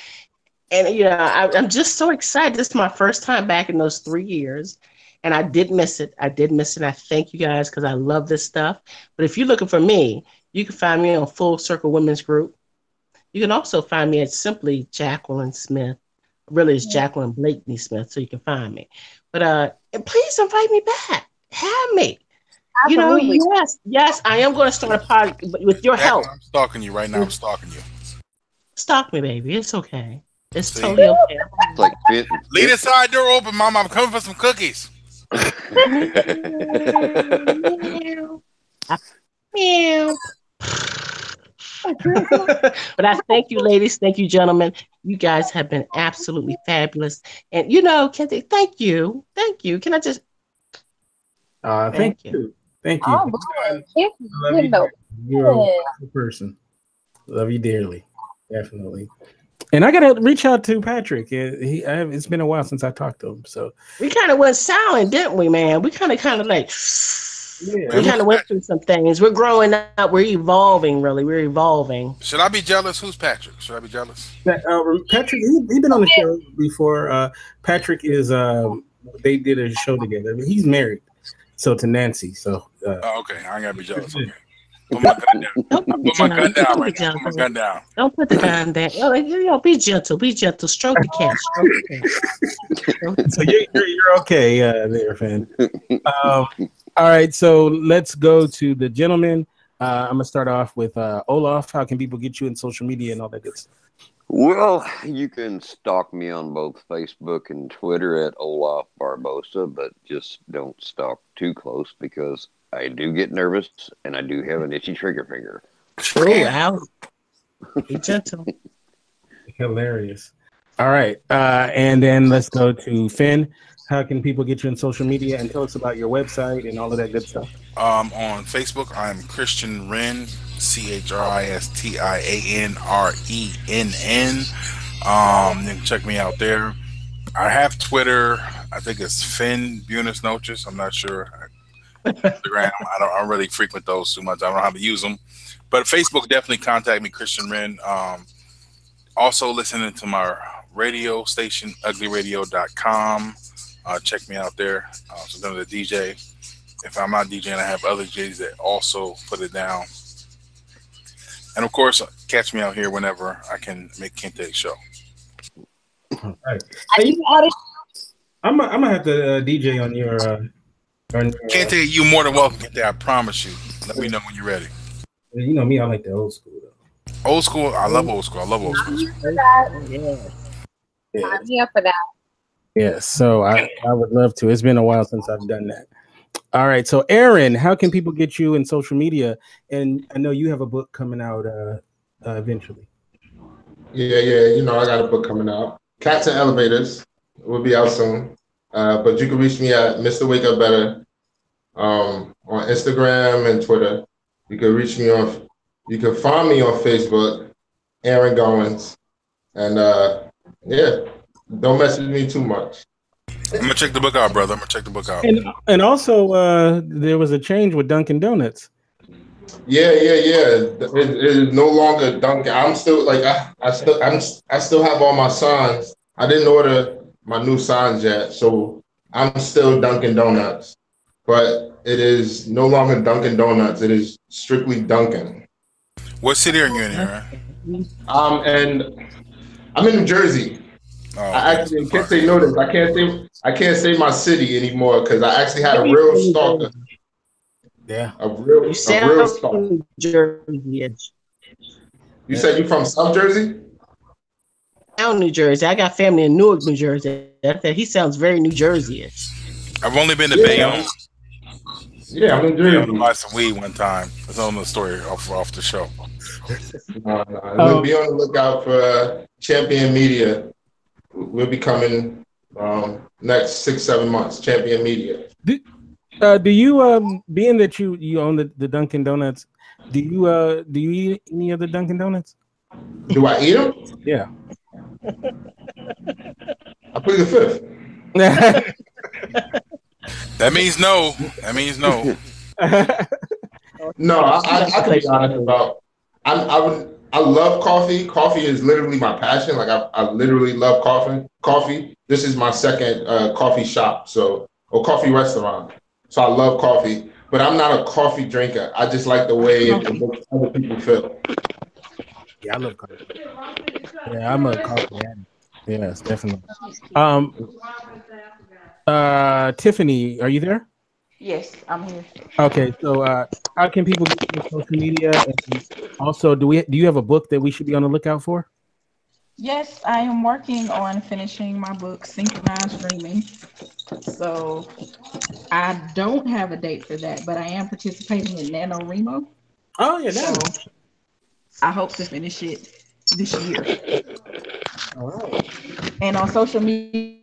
And, I'm just so excited. This is my first time back in those 3 years. And I did miss it. I thank you guys because I love this stuff. But if you're looking for me, you can find me on Full Circle Women's Group. You can also find me at simply Jacqueline Smith. Really, it's Jacqueline Blakeney Smith, so you can find me. But please invite me back. Have me.
Absolutely.
Yes, I am going to start a pod with your help.
I'm stalking you right now. I'm stalking you.
Stalk me, baby. It's okay. It's totally okay.
It's like
leave the side door open, Mom. I'm coming for some cookies.
Meow. But I thank you, ladies. Thank you, gentlemen. You guys have been absolutely fabulous. And Kente, thank you. Can I just
thank you. Thank you.
Oh, boy.
You're a wonderful person. Love you dearly. Definitely. And I gotta reach out to Patrick. It's been a while since I talked to him. So
we kind of went silent, didn't we, man? We kind of like we kind of went through some things. We're growing up. We're evolving, really. We're evolving.
Should I be jealous? Who's Patrick? Should I be jealous?
Patrick, he's been on the show before. Patrick is, they did a show together. He's married, to Nancy. So.
Okay, I ain't gotta be jealous. Okay. Put my gun down. Put my gun down right now. Put my gun down.
Don't put the gun down. Be gentle. Be gentle. Stroke the cat.
So you're okay there, Finn. All right, so let's go to the gentleman. I'm gonna start off with Olaf. How can people get you in social media and all that good stuff?
Well, you can stalk me on both Facebook and Twitter at Olaf Barbosa, but just don't stalk too close because I do get nervous and I do have an itchy trigger finger.
True, Al. Be gentle.
Hilarious. All right, and then let's go to Finn. How can people get you in social media and tell us about your website and all of that good stuff?
On Facebook, I'm Christian Wren, ChristianRenn. You can check me out there. I have Twitter. I think it's Finn Buenos Noches. I'm not sure. Instagram. I don't really frequent those too much. I don't know how to use them. But Facebook, definitely contact me, Christian Wren. Also listening to my radio station, uglyradio.com. Check me out there. So I'm the DJ. If I'm not DJing, I have other DJs that also put it down. And of course, catch me out here whenever I can make Kente's show.
All right. I'm gonna have to DJ on your.
Kente, you more than welcome, Kente. I promise you. Let me know when you're ready.
You know me, I like the old school though.
Old school, I love old school.
I'm here for that.
Yeah, so I would love to. It's been a while since I've done that. All right, so Aaron, how can people get you in social media? And I know you have a book coming out eventually.
Yeah. You know, I got a book coming out. Cats and Elevators will be out soon. But you can reach me at Mr. Wake Up Better on Instagram and Twitter. You can reach me on. You can find me on Facebook, Aaron Gowans, and yeah, don't mess with me too much.
I'm gonna check the book out, brother. I'm gonna check the book out.
And also, there was a change with Dunkin' Donuts.
Yeah. It is no longer Dunkin'. I'm still like I still have all my signs. I didn't order my new signs yet, so I'm still Dunkin' Donuts. But it is no longer Dunkin' Donuts. It is strictly Dunkin'.
What city are you in here?
And I'm in New Jersey.
Oh,
I actually can't say no to this. I can't say my city anymore because I actually had a real stalker.
Yeah.
A real stalker.
Jersey-ish.
You said you from South Jersey?
Down New Jersey. I got family in Newark, New Jersey. He sounds very New Jersey-ish.
I've only been to Bayonne.
Yeah, I'm in Jersey.
I buy some weed one time. That's another story off the show.
We'll be on the lookout for Champion Media. We'll be coming next 6-7 months. Champion Media.
Do you being that you own the Dunkin' Donuts? Do you eat any of the Dunkin' Donuts?
Do I eat them?
Yeah.
I plead the fifth.
That means no. That means no.
No, I can be honest about. I love coffee. Coffee is literally my passion. Like I literally love coffee. This is my second coffee shop, or coffee restaurant. So I love coffee, but I'm not a coffee drinker. I just like the way it makes other people feel.
Yeah, I love coffee. Yeah, I'm a coffee addict. Yes, definitely. Tiffany, are you there?
Yes, I'm here.
Okay, so how can people get you on social media? And also, do you have a book that we should be on the lookout for?
Yes, I am working on finishing my book, Synchronized Dreaming. So I don't have a date for that, but I am participating in NaNoWriMo.
Oh, yeah,
so I hope to finish it this year.
All right.
And on social media.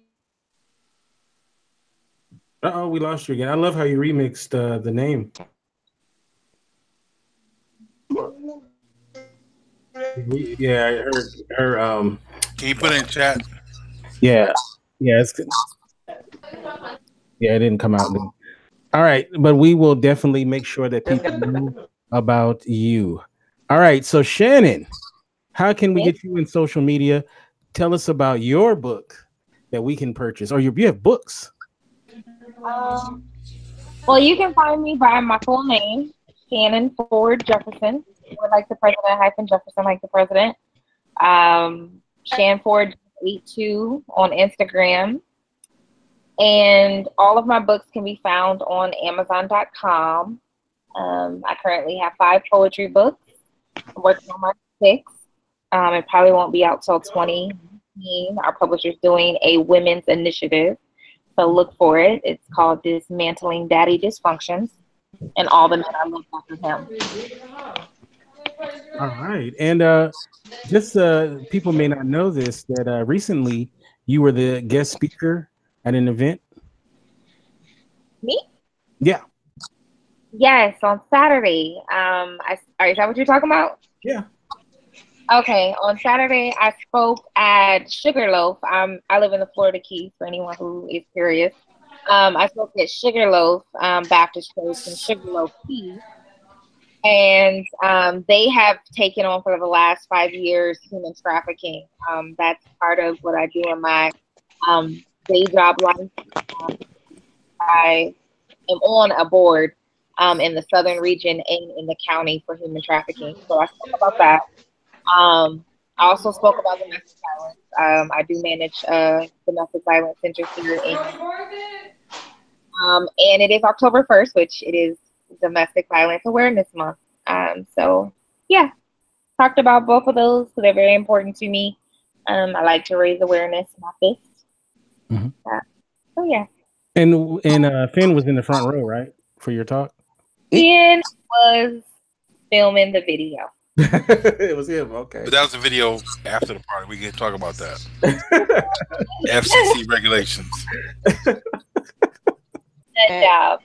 Uh-oh, we lost you again. I love how you remixed the name. Yeah, I heard her.
Can you put it in chat?
Yeah, it's good. Yeah, it didn't come out. All right, but we will definitely make sure that people know about you. All right, so Shannon, how can we get you in social media? Tell us about your book that we can purchase, or you have books.
Well, you can find me by my full name, Shannon Ford Jefferson, or like the president hyphen Jefferson, like the president. Shan Ford 82 on Instagram. And all of my books can be found on Amazon.com. I currently have 5 poetry books. I'm working on my 6th. It probably won't be out till 2019. Our publisher's doing a women's initiative. So look for it. It's called Dismantling Daddy Dysfunctions. And all the men I look after him.
All right. And just people may not know this, that recently you were the guest speaker at an event.
Me?
Yeah.
Yes, on Saturday. Is that what you're talking about?
Yeah.
Okay, on Saturday I spoke at Sugarloaf. I live in the Florida Keys, for anyone who is curious. I spoke at Sugarloaf Baptist Church in Sugarloaf Keys, and they have taken on for the last 5 years human trafficking. That's part of what I do in my day job life. I am on a board in the southern region and in the county for human trafficking. So I spoke about that. I also spoke about domestic violence. I do manage domestic violence center here and it is October 1st, which it is Domestic Violence Awareness Month. So yeah, talked about both of those because they're very important to me. I like to raise awareness in my fist.
Mm-hmm.
So yeah.
And Finn was in the front row, right, for your talk?
Finn was filming the video.
It was him. Okay.
But that was a video after the party. We can talk about that. FCC regulations.
Good job.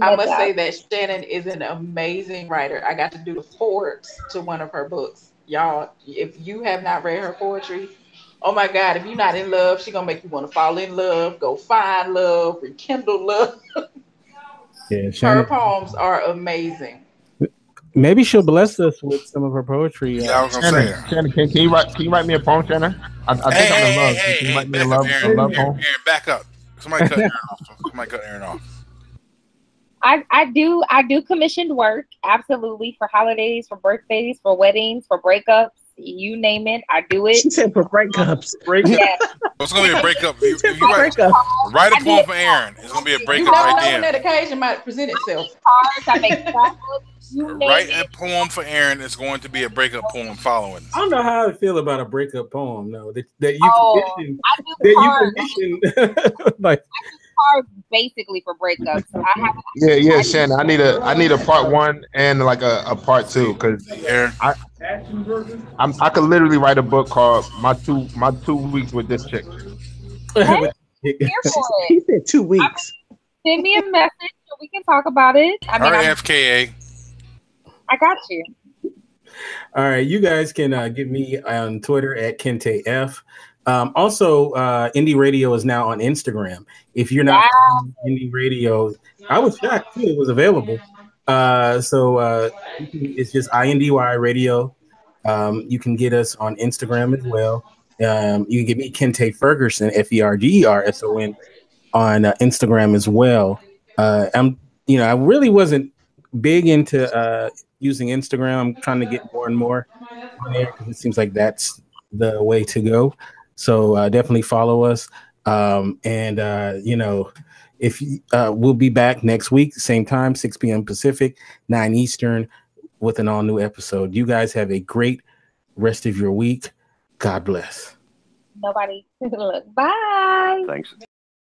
I must say that Shannon is an amazing writer. I got to do the forwards to one of her books. Y'all, if you have not read her poetry, oh my God, if you're not in love, she's going to make you want to fall in love, go find love, rekindle love.
Yeah, Shannon.
Her poems are amazing.
Maybe she'll bless us with some of her poetry.
Yeah, I was gonna say.
Shannon, can you write me a poem, Shannon? I think I'm in love. Can you write me a love poem?
Aaron, back up. Somebody cut Aaron off. Somebody cut Aaron off.
I do commissioned work, absolutely, for holidays, for birthdays, for weddings, for breakups, you name it, I do it.
She said for breakups.
Yeah.
It's gonna be a breakup. If you write a poem for Aaron, it's gonna be a breakup right there.
When that occasion might present itself.
I make scrapbooks.
Write a poem for Aaron. It's going to be a breakup poem following.
I don't know how I feel about a breakup poem. No, that you commission. Like
cards basically for breakups.
Yeah, Shannon. I need a part 1 and like a part 2 because I could literally write a book called my two weeks with this chick.
Hey, here for it.
He said 2 weeks.
Send me a message so we can talk about it. I mean,
RFKA.
I got you.
All right, you guys can get me on Twitter at KenteF. Also, Indie Radio is now on Instagram. If you're not on Indie Radio, I was shocked too it was available. So it's just INDY Radio. You can get us on Instagram as well. You can get me Kente Ferguson, FERGERSON, on Instagram as well. I really wasn't big into using Instagram. I'm trying to get more and more on there because it seems like that's the way to go. So definitely follow us. If we'll be back next week, same time, 6 p.m. Pacific, 9 Eastern, with an all new episode. You guys have a great rest of your week. God bless.
Nobody. Look. Bye.
Thanks.